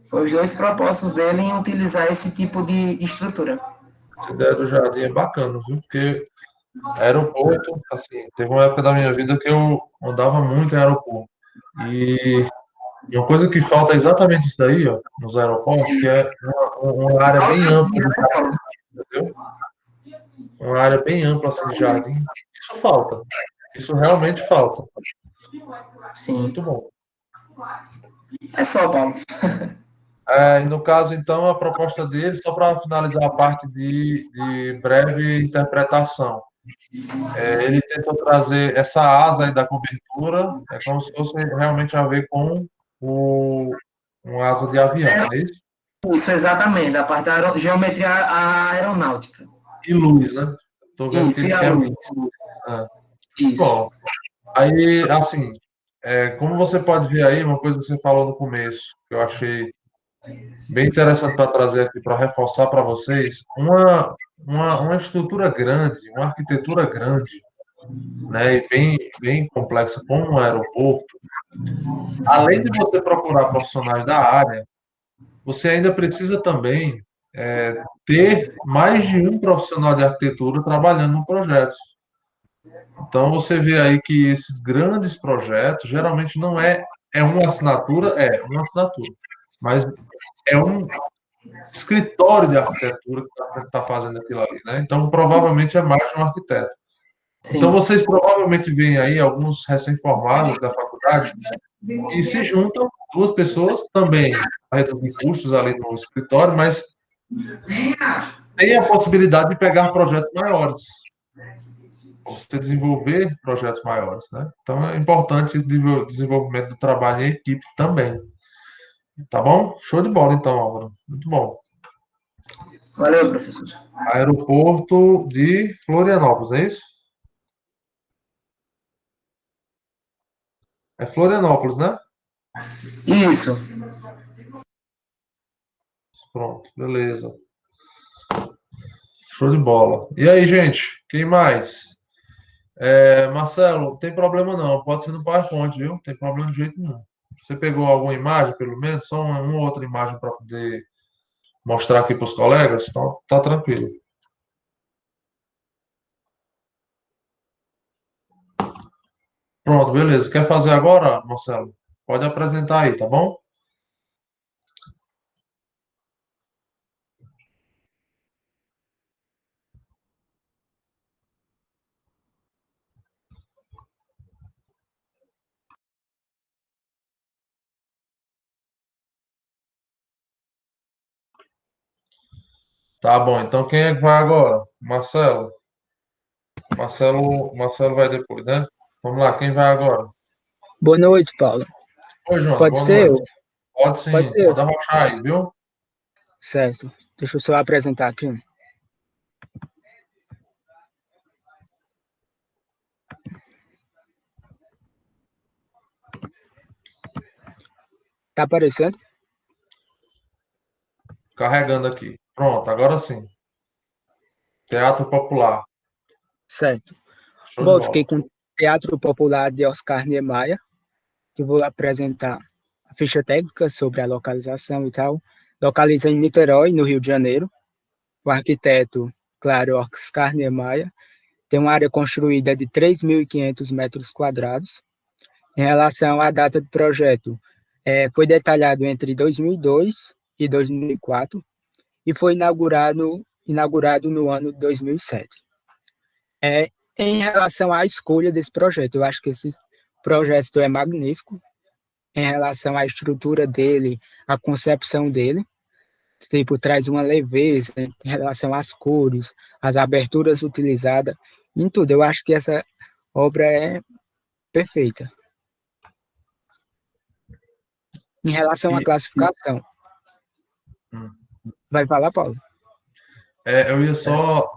S3: Foi os dois propósitos dele em utilizar esse tipo de estrutura.
S2: Essa ideia do jardim é bacana, viu? Porque aeroporto, assim, teve uma época da minha vida que eu andava muito em aeroporto. E uma coisa que falta é exatamente isso daí, ó, nos aeroportos, que é uma área bem ampla de jardim, entendeu? Uma área bem ampla assim de jardim. Isso falta. Isso realmente falta.
S3: Sim.
S2: Muito bom.
S3: É só, Paulo.
S2: E no caso, então, a proposta dele, só para finalizar a parte de breve interpretação. Ele tentou trazer essa asa aí da cobertura, é como se fosse realmente a ver com uma asa de avião, não é isso?
S3: Isso, exatamente, da parte da geometria aeronáutica.
S2: E luz, né? Estou vendo
S3: Isso,
S2: que
S3: e
S2: ele
S3: a
S2: quer
S3: luz.
S2: luz.
S3: Isso.
S2: Bom, aí, assim, como você pode ver aí, uma coisa que você falou no começo, que eu achei bem interessante para trazer aqui, para reforçar para vocês, uma estrutura grande, uma arquitetura grande, né, e bem complexa, como um aeroporto, além de você procurar profissionais da área, você ainda precisa também ter mais de um profissional de arquitetura trabalhando no projeto. Então, você vê aí que esses grandes projetos, geralmente não é uma assinatura, mas é um escritório de arquitetura que está fazendo aquilo ali, né? Então, provavelmente é mais de um arquiteto.
S3: Sim.
S2: Então, vocês provavelmente veem aí alguns recém-formados da faculdade e se juntam, duas pessoas também para reduzir custos ali no escritório, mas tem a possibilidade de pegar projetos maiores, você desenvolver projetos maiores, né? Então, é importante esse desenvolvimento do trabalho em equipe também. Tá bom? Show de bola, então, Álvaro. Muito bom.
S3: Valeu, professor.
S2: Aeroporto de Florianópolis, é isso? É Florianópolis, né?
S3: Isso.
S2: Pronto, beleza. Show de bola. E aí, gente? Quem mais? Marcelo, não tem problema não. Pode ser no PowerPoint, viu? Não tem problema de jeito nenhum. Você pegou alguma imagem, pelo menos? Só uma outra imagem para poder mostrar aqui para os colegas? Então, tá tranquilo. Pronto, beleza. Quer fazer agora, Marcelo? Pode apresentar aí, tá bom? Tá bom. Então, quem é que vai agora? Marcelo. Marcelo vai depois, né? Vamos lá, quem vai agora?
S5: Boa noite, Paulo.
S2: Oi, João,
S5: Pode
S2: boa
S5: ser
S2: noite.
S5: eu?
S2: Pode
S5: Pode
S2: sim,
S5: ser eu.
S2: pode arrochar aí, viu?
S5: Certo. Deixa eu só apresentar aqui. Tá aparecendo?
S2: Carregando aqui. Pronto, agora sim. Teatro Popular.
S5: Certo.
S2: Show de
S5: Bom, eu
S2: bola.
S5: fiquei com o Teatro Popular de Oscar Niemeyer, que vou apresentar a ficha técnica sobre a localização e tal. Localiza em Niterói, no Rio de Janeiro. O arquiteto, claro, Oscar Niemeyer, tem uma área construída de 3.500 metros quadrados. Em relação à data do projeto, foi detalhado entre 2002 e 2004 e foi inaugurado no ano de 2007. Em relação à escolha desse projeto, eu acho que esse projeto é magnífico em relação à estrutura dele, à concepção dele, tipo, traz uma leveza em relação às cores, às aberturas utilizadas, em tudo. Eu acho que essa obra é perfeita. Em relação à classificação. Vai falar, Paulo?
S2: Eu ia só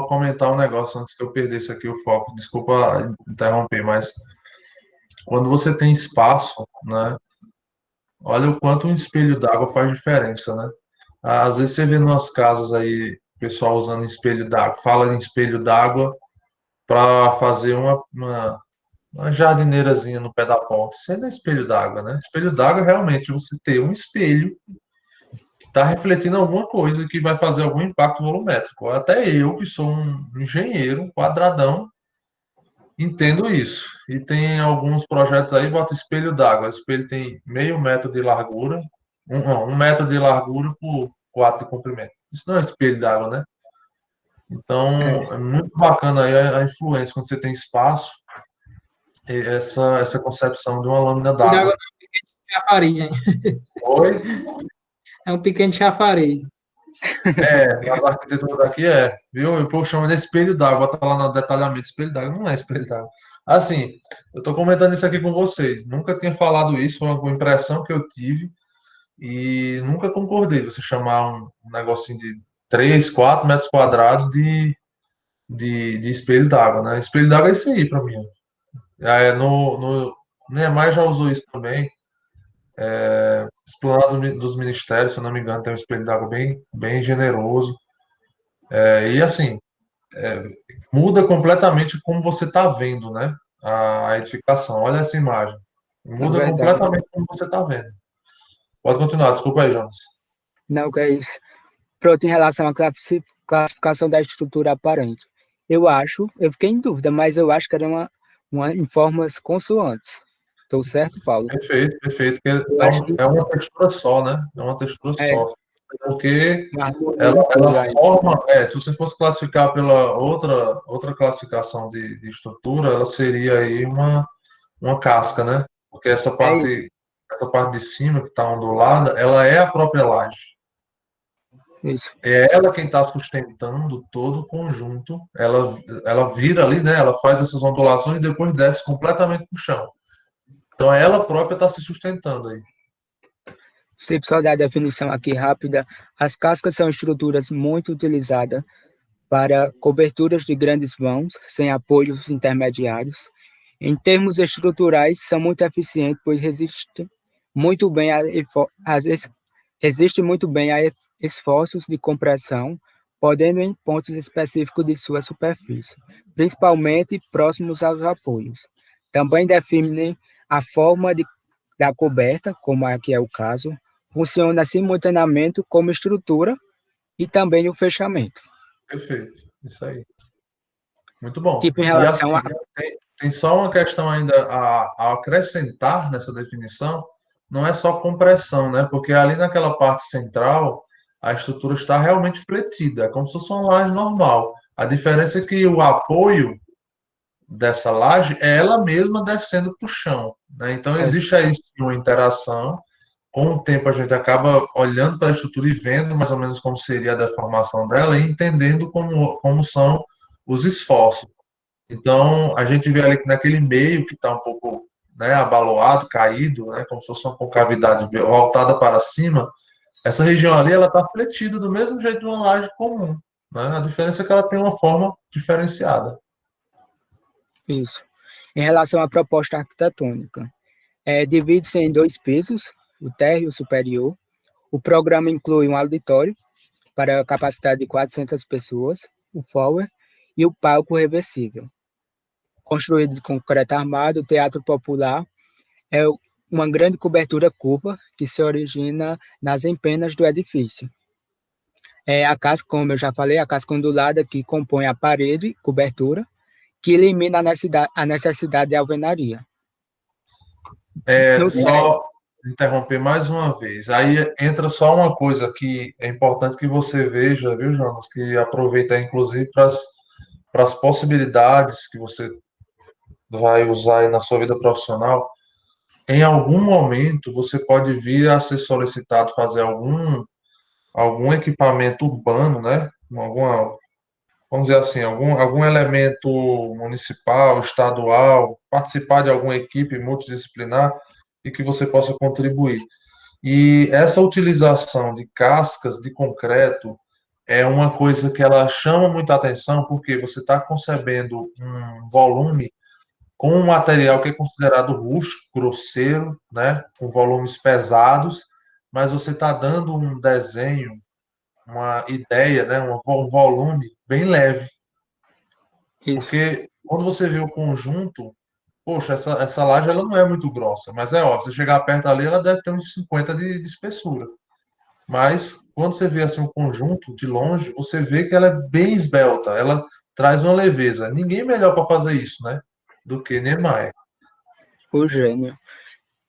S2: comentar um negócio antes que eu perdesse aqui o foco. Desculpa interromper, mas quando você tem espaço, né? Olha o quanto um espelho d'água faz diferença, né? Às vezes você vê nas casas aí, pessoal usando espelho d'água, fala em espelho d'água para fazer uma jardineirazinha no pé da porta. Isso aí não é espelho d'água, né? Espelho d'água é realmente você ter um espelho que está refletindo alguma coisa que vai fazer algum impacto volumétrico. Até eu, que sou um engenheiro, um quadradão, entendo isso. E tem alguns projetos aí, bota espelho d'água. O espelho tem meio metro de largura, um metro de largura por 4 de comprimento. Isso não é espelho d'água, né? Então, é muito bacana aí a influência, quando você tem espaço, essa concepção de uma lâmina d'água.
S4: Chafariz, hein?
S2: Oi?
S4: É um pequeno chafariz.
S2: Na arquitetura daqui viu? O povo chama de espelho d'água, tá lá no detalhamento, espelho d'água, não é espelho d'água. Assim, eu tô comentando isso aqui com vocês, nunca tinha falado isso, foi uma impressão que eu tive, e nunca concordei você chamar um negocinho de 3, 4 metros quadrados de espelho d'água, né? Espelho d'água é isso aí para mim. No Niemeyer já usou isso também. Esplanada dos Ministérios, se eu não me engano, tem um espelho d'água bem, bem generoso. E assim, muda completamente como você está vendo, né? A edificação. Olha essa imagem. Muda completamente como você está vendo. Pode continuar, desculpa aí, Jonas.
S5: Não, que é isso. Pronto, em relação à classificação da estrutura aparente. Eu fiquei em dúvida, mas eu acho que era uma em formas consoantes. Estou certo, Paulo?
S2: Perfeito, perfeito. É uma textura só, né? É uma textura só. Porque ela forma, se você fosse classificar pela outra classificação de estrutura, ela seria aí uma casca, né? Porque essa parte de cima que está ondulada, ela é a própria laje.
S5: Isso.
S2: É ela quem está sustentando todo o conjunto. Ela vira ali, né? Ela faz essas ondulações e depois desce completamente para o chão. Então ela própria está se sustentando aí.
S5: Se só dar a definição aqui rápida, as cascas são estruturas muito utilizadas para coberturas de grandes vãos, sem apoios intermediários. Em termos estruturais, são muito eficientes, pois resistem muito bem a esforços de compressão, podendo em pontos específicos de sua superfície, principalmente próximos aos apoios. Também definem a forma da coberta, como aqui é o caso, funciona simultaneamente como estrutura e também o fechamento.
S2: Perfeito, isso aí. Muito bom.
S5: Tipo, em relação
S2: tem só uma questão ainda a acrescentar nessa definição, não é só compressão, né? Porque ali naquela parte central, a estrutura está realmente fletida, é como se fosse uma laje normal. A diferença é que o apoio dessa laje é ela mesma descendo para o chão, né? Então, existe aí sim uma interação. Com o tempo, a gente acaba olhando para a estrutura e vendo mais ou menos como seria a deformação dela e entendendo como são os esforços. Então, a gente vê ali que naquele meio que está um pouco, né, abaloado, caído, né, como se fosse uma concavidade voltada para cima, essa região ali ela está fletida do mesmo jeito de uma laje comum. Né? A diferença é que ela tem uma forma diferenciada.
S5: Isso. Em relação à proposta arquitetônica, divide-se em 2 pisos, o térreo e o superior. O programa inclui um auditório para a capacidade de 400 pessoas, o forward e o palco reversível. Construído de concreto armado, o Teatro Popular é uma grande cobertura curva que se origina nas empenas do edifício. A casca, como eu já falei, a casca ondulada que compõe a parede, cobertura, que elimina a necessidade de alvenaria.
S2: Só interromper mais uma vez. Aí entra só uma coisa que é importante que você veja, viu, Jonas? Que aproveita, inclusive, para as possibilidades que você vai usar aí na sua vida profissional. Em algum momento, você pode vir a ser solicitado fazer algum equipamento urbano, né? Vamos dizer assim, algum elemento municipal, estadual, participar de alguma equipe multidisciplinar e que você possa contribuir. E essa utilização de cascas de concreto é uma coisa que ela chama muita atenção, porque você está concebendo um volume com um material que é considerado rústico, grosseiro, né, com volumes pesados, mas você está dando um desenho, uma ideia, né, um volume bem leve.
S5: Isso.
S2: Porque quando você vê o conjunto, poxa, essa laje ela não é muito grossa, mas é óbvio, você chegar perto ali, ela deve ter uns 50 de espessura. Mas quando você vê assim o conjunto de longe, você vê que ela é bem esbelta, ela traz uma leveza. Ninguém melhor para fazer isso, né, do que Niemeyer.
S5: O gênio.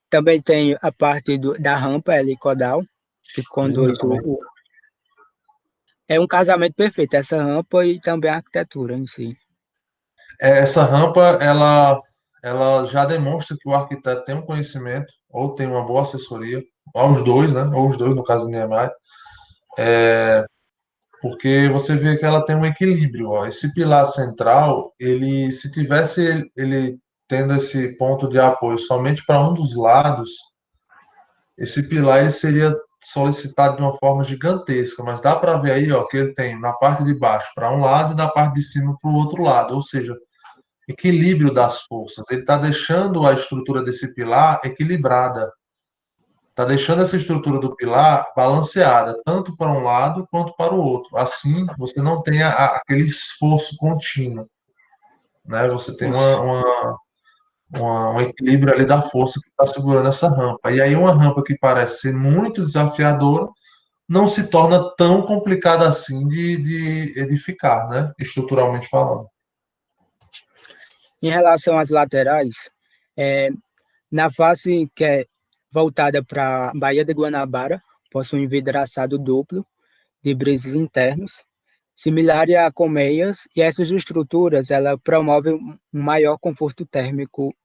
S5: Também tem a parte da rampa helicodal, que conduz É um casamento perfeito, essa rampa e também a arquitetura em si.
S2: Essa rampa, ela já demonstra que o arquiteto tem um conhecimento, ou tem uma boa assessoria, aos dois, né, ou os dois, no caso do Niemeyer, porque você vê que ela tem um equilíbrio. Ó. Esse pilar central, ele, se tivesse ele tendo esse ponto de apoio somente para um dos lados, esse pilar ele seria solicitado de uma forma gigantesca, mas dá para ver aí ó, que ele tem na parte de baixo para um lado e na parte de cima para o outro lado, ou seja, equilíbrio das forças. Ele está deixando a estrutura desse pilar equilibrada, está deixando essa estrutura do pilar balanceada, tanto para um lado quanto para o outro. Assim, você não tem aquele esforço contínuo, né? Você tem um equilíbrio ali da força que está segurando essa rampa. E aí uma rampa que parece ser muito desafiadora não se torna tão complicada assim de edificar, né? Estruturalmente falando.
S5: Em relação às laterais, na face que é voltada para a Baía de Guanabara, possui um vidraçado duplo de brises internos, similar a colmeias, e essas estruturas ela promovem um maior conforto térmico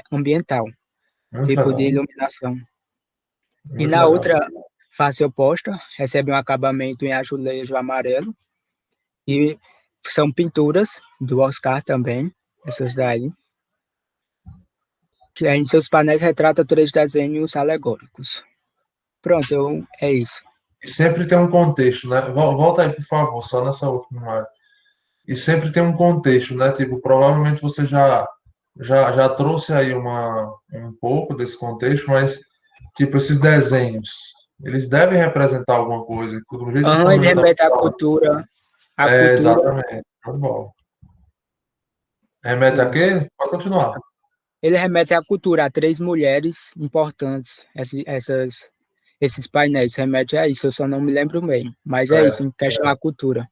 S5: ambiental,
S2: Muito
S5: tipo
S2: legal.
S5: de iluminação. E
S2: Muito
S5: na
S2: legal.
S5: outra face oposta, recebe um acabamento em azulejo amarelo, e são pinturas do Oscar também, essas daí, que em seus painéis retrata 3 desenhos alegóricos. Pronto, é isso.
S2: E sempre tem um contexto, né? Volta aí, por favor, só nessa última área. E sempre tem um contexto, né? Tipo, provavelmente você já trouxe aí um pouco desse contexto, mas, tipo, esses desenhos, eles devem representar alguma coisa, do jeito que
S5: Ele
S2: eu estava
S5: remete à
S2: falando.
S5: cultura.
S2: Exatamente. Muito bom. Remete a quê? Pode continuar.
S5: Ele remete à cultura, a 3 mulheres importantes. Esses painéis remete a isso, eu só não me lembro bem. Mas é isso, em questão à cultura.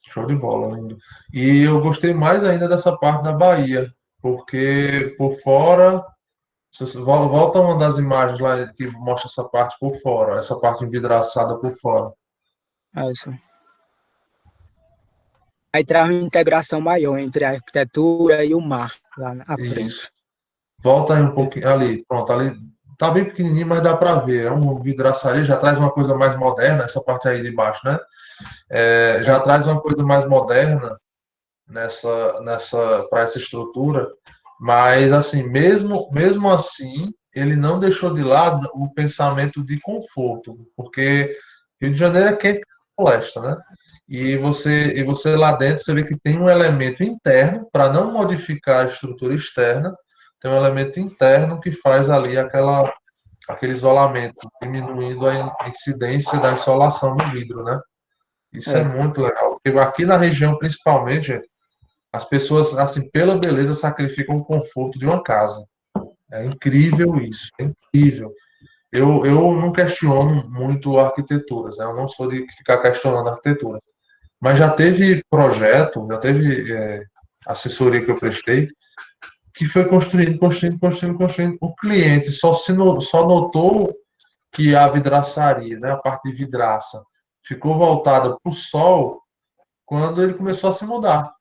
S2: Show de bola, lindo. E eu gostei mais ainda dessa parte da Bahia, porque por fora, se você volta uma das imagens lá que mostra essa parte por fora, essa parte envidraçada por fora.
S5: É isso. Aí traz uma integração maior entre a arquitetura e o mar, lá na frente.
S2: Isso. Volta aí um pouquinho, ali, pronto, ali tá bem pequenininho, mas dá para ver. É um vidraçaria, já traz uma coisa mais moderna, essa parte aí de baixo, né? Já traz uma coisa mais moderna para essa estrutura, mas assim, mesmo assim, ele não deixou de lado o pensamento de conforto, porque Rio de Janeiro é quente como floresta, né? E você lá dentro, você vê que tem um elemento interno, para não modificar a estrutura externa, tem um elemento interno que faz ali aquele isolamento, diminuindo a incidência da insolação no vidro, né? Isso é muito legal, porque aqui na região, principalmente, gente, as pessoas, assim, pela beleza, sacrificam o conforto de uma casa. É incrível isso, é incrível. Eu não questiono muito arquiteturas, né? Eu não sou de ficar questionando a arquitetura. Mas já teve projeto, já teve assessoria que eu prestei, que foi construindo. O cliente só notou que a vidraçaria, né, a parte de vidraça, ficou voltada para o sol quando ele começou a se mudar.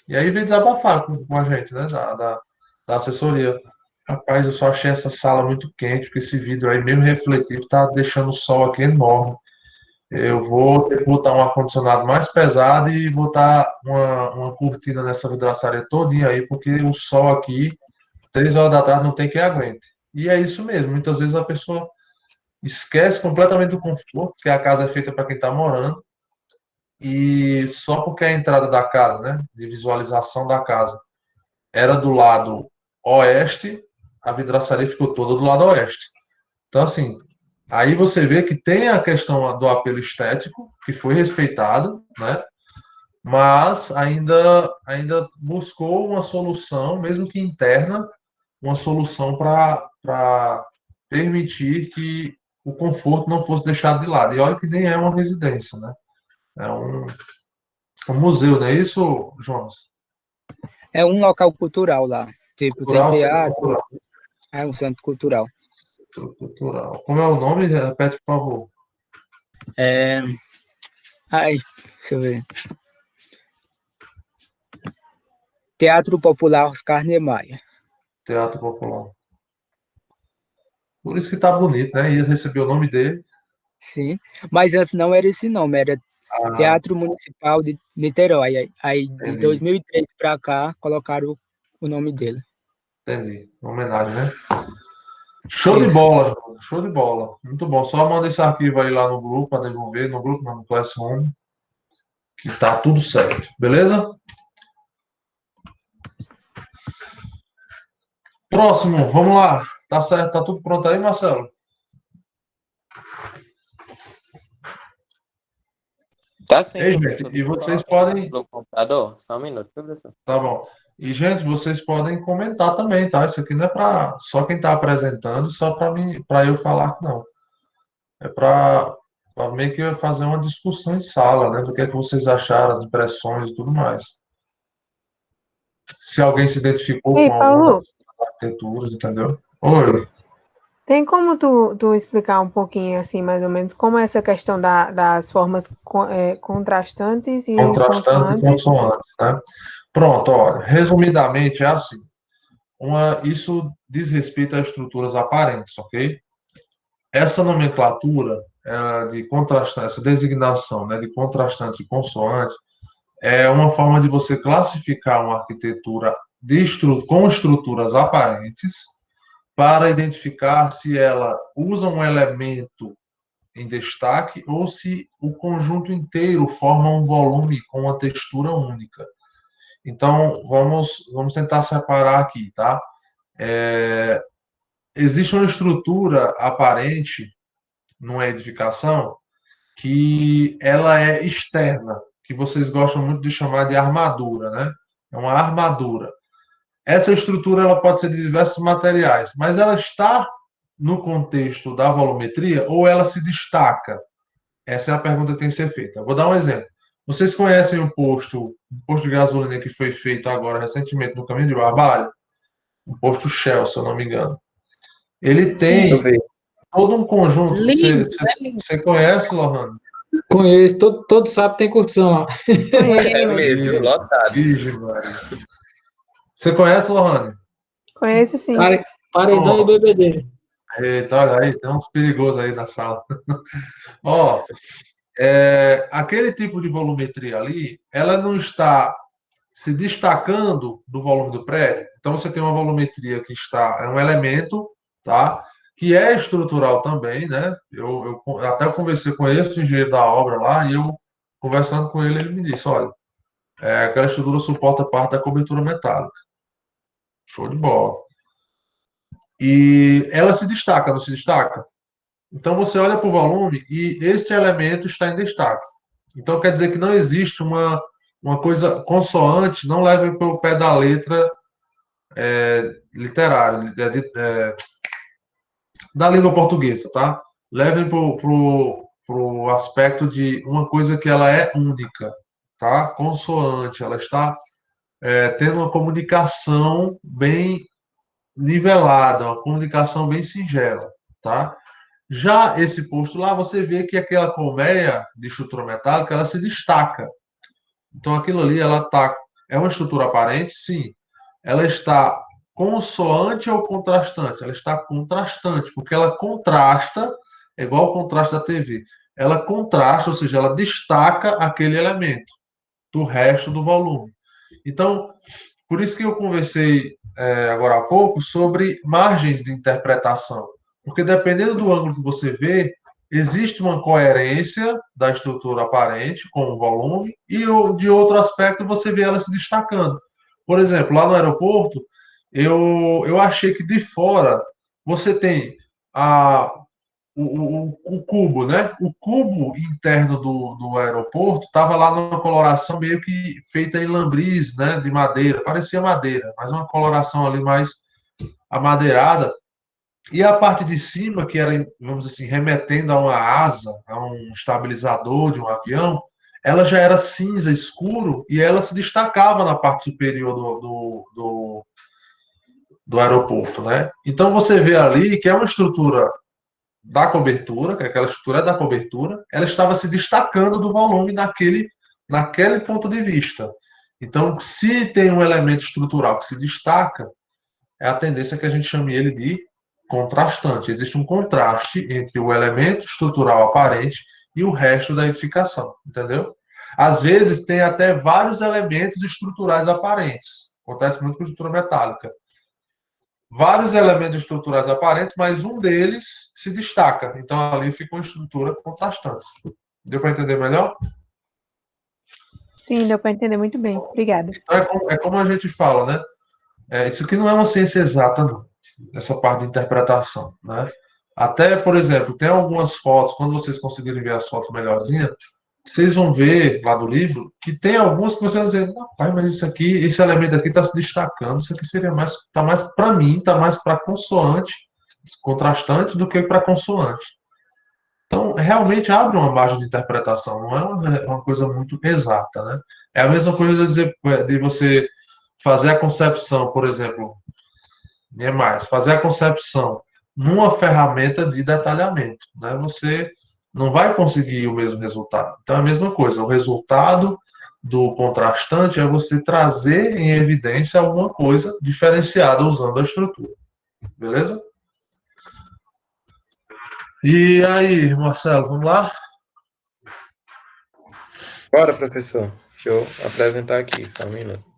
S2: E aí veio desabafar com a gente, né, da assessoria. Rapaz, eu só achei essa sala muito quente, porque esse vidro aí, mesmo refletivo, tá deixando o sol aqui enorme. Eu vou ter que botar um ar-condicionado mais pesado e botar uma cortina nessa vidraçaria todinha aí, porque o sol aqui, 3 horas da tarde, não tem quem aguente. E é isso mesmo. Muitas vezes a pessoa esquece completamente do conforto, que a casa é feita para quem está morando, e só porque a entrada da casa, né, de visualização da casa, era do lado oeste, a vidraçaria ficou toda do lado oeste. Então, assim, aí você vê que tem a questão do apelo estético, que foi respeitado, né? Mas ainda buscou uma solução, mesmo que interna, uma solução para permitir que o conforto não fosse deixado de lado. E olha que nem é uma residência, né? É um museu, não é isso, Jonas?
S5: É um local cultural lá. Tipo, tem
S2: Cultural, centro
S5: teatro,
S2: cultural.
S5: é um centro cultural.
S2: Cultural. Como é o nome? Repete, por favor.
S5: Ai, deixa eu ver. Teatro Popular Oscar Niemeyer.
S2: Teatro Popular. Por isso que tá bonito, né? Ia receber o nome dele.
S5: Sim, mas antes não era esse nome, era
S2: Ah,
S5: Teatro Municipal de Niterói. Aí de
S2: entendi.
S5: 2003 para cá, colocaram o nome dele.
S2: Entendi. Uma homenagem, né? Show de
S5: Isso.
S2: bola, João. Show de bola. Muito bom. Só manda esse arquivo aí lá no grupo para devolver. No grupo, não, no Classroom, que tá tudo certo. Beleza? Próximo, vamos lá. Tá certo? Tá tudo pronto aí, Marcelo?
S6: Tá sim,
S2: Ei, gente,
S6: professor.
S2: e vocês podem.
S6: No computador? Só um minuto, professor.
S2: Tá bom. E, gente, vocês podem comentar também, tá? Isso aqui não é para só quem está apresentando, só para mim, para eu falar, não. É para meio que fazer uma discussão em sala, né? Do que é que vocês acharam, as impressões e tudo mais. Se alguém se identificou
S7: Ei,
S2: com alguma
S7: Paulo,
S2: das arquiteturas, entendeu? Oi,
S7: tem como tu explicar um pouquinho, assim, mais ou menos, como é essa questão das formas contrastantes e
S2: contrastante e
S7: consoantes?
S2: consoantes, né? Pronto, olha, resumidamente é assim. Isso diz respeito a estruturas aparentes, ok? Essa nomenclatura de contrastante, essa designação, né, de contrastante e consoante, é uma forma de você classificar uma arquitetura com estruturas aparentes para identificar se ela usa um elemento em destaque ou se o conjunto inteiro forma um volume com uma textura única. Então, vamos tentar separar aqui, tá? Existe uma estrutura aparente numa edificação que ela é externa, que vocês gostam muito de chamar de armadura, né? É uma armadura. Essa estrutura ela pode ser de diversos materiais, mas ela está no contexto da volumetria ou ela se destaca? Essa é a pergunta que tem que ser feita. Eu vou dar um exemplo. Vocês conhecem o posto de gasolina que foi feito agora recentemente no Caminho de Barbalho? O posto Shell, se eu não me engano. Ele
S1: Sim,
S2: tem todo um conjunto.
S1: lindo, é lindo.
S2: Você conhece, Lohane?
S4: Conheço, todo sábado tem curtição lá.
S7: Conheço,
S6: É mesmo, viu? Lotado.
S2: Virgem, Maria. Você conhece, Lohane?
S7: conheço sim.
S4: Paredão e bebedeira.
S2: Eita, olha aí, tem uns perigosos aí na sala. Ó, aquele tipo de volumetria ali, ela não está se destacando do volume do prédio. Então, você tem uma volumetria que é um elemento, tá? Que é estrutural também, né? Eu até conversei com esse engenheiro da obra lá, e eu, conversando com ele, ele me disse, olha, aquela estrutura suporta parte da cobertura metálica. Show de bola. E ela se destaca, não se destaca? Então, você olha para o volume e este elemento está em destaque. Então, quer dizer que não existe uma coisa consoante, não levem pelo pé da letra literária, da língua portuguesa, tá? Levem pro aspecto de uma coisa que ela é única, tá? Consoante, ela está tendo uma comunicação bem nivelada, uma comunicação bem singela, tá? Já esse posto lá, você vê que aquela colmeia de estrutura metálica, ela se destaca. Então, aquilo ali, é uma estrutura aparente, sim. Ela está consoante ou contrastante? Ela está contrastante, porque ela contrasta, é igual o contraste da TV. Ela contrasta, ou seja, ela destaca aquele elemento do resto do volume. Então, por isso que eu conversei agora há pouco sobre margens de interpretação. Porque dependendo do ângulo que você vê, existe uma coerência da estrutura aparente com o volume e de outro aspecto você vê ela se destacando. Por exemplo, lá no aeroporto, eu achei que de fora você tem o cubo, né? O cubo interno do aeroporto estava lá numa coloração meio que feita em lambris, né? De madeira, parecia madeira, mas uma coloração ali mais amadeirada. E a parte de cima, que era, vamos dizer assim, remetendo a uma asa, a um estabilizador de um avião, ela já era cinza escuro e ela se destacava na parte superior do aeroporto, né? Então você vê ali que é uma estrutura da cobertura, que aquela estrutura é da cobertura, ela estava se destacando do volume naquele ponto de vista. Então, se tem um elemento estrutural que se destaca, é a tendência que a gente chame ele de contrastante. Existe um contraste entre o elemento estrutural aparente e o resto da edificação, entendeu? Às vezes tem até vários elementos estruturais aparentes. Acontece muito com estrutura metálica. Vários elementos estruturais aparentes, mas um deles se destaca. Então ali fica uma estrutura contrastante. Deu para entender melhor?
S7: Sim, deu para entender muito bem. Obrigada.
S2: Então, é como a gente fala, né? Isso aqui não é uma ciência exata, não. Essa parte de interpretação, né? Até, por exemplo, tem algumas fotos, quando vocês conseguirem ver as fotos melhorzinhas, vocês vão ver lá do livro que tem algumas que você vai dizer, rapaz, mas isso aqui, esse elemento aqui está se destacando, isso aqui seria mais, está mais para mim, está mais para consoante, contrastante do que para consoante. Então, realmente abre uma margem de interpretação, não é uma coisa muito exata, né? É a mesma coisa de dizer, de você fazer a concepção, por exemplo, e é mais, fazer a concepção numa ferramenta de detalhamento, né? Você não vai conseguir o mesmo resultado. Então, é a mesma coisa. O resultado do contrastante é você trazer em evidência alguma coisa diferenciada usando a estrutura. Beleza? E aí, Marcelo, vamos lá?
S6: Bora, professor. Deixa eu apresentar aqui, só um minuto.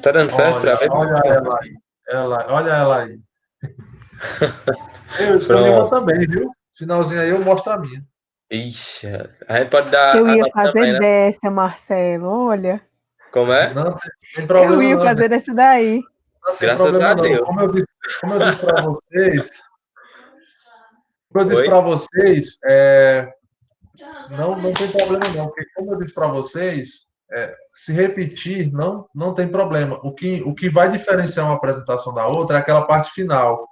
S6: Tá dando certo pra ver?
S2: Olha ela aí. Olha ela aí. Eu escolhi uma também, viu? Finalzinho aí eu mostro a minha.
S6: Ixi, a gente pode dar
S7: Eu
S6: a
S7: ia
S6: nota
S7: fazer
S6: também, né?
S7: dessa, Marcelo, olha.
S6: Como é?
S2: Não tem problema
S7: Eu ia
S2: não,
S7: fazer dessa daí.
S2: não tem
S6: Graças
S2: problema
S6: a
S2: não.
S6: Deus.
S2: Como eu disse para vocês, como eu disse
S6: Oi?
S2: para vocês, não tem problema não, porque como eu disse para vocês, se repetir não tem problema. O que vai diferenciar uma apresentação da outra é aquela parte final,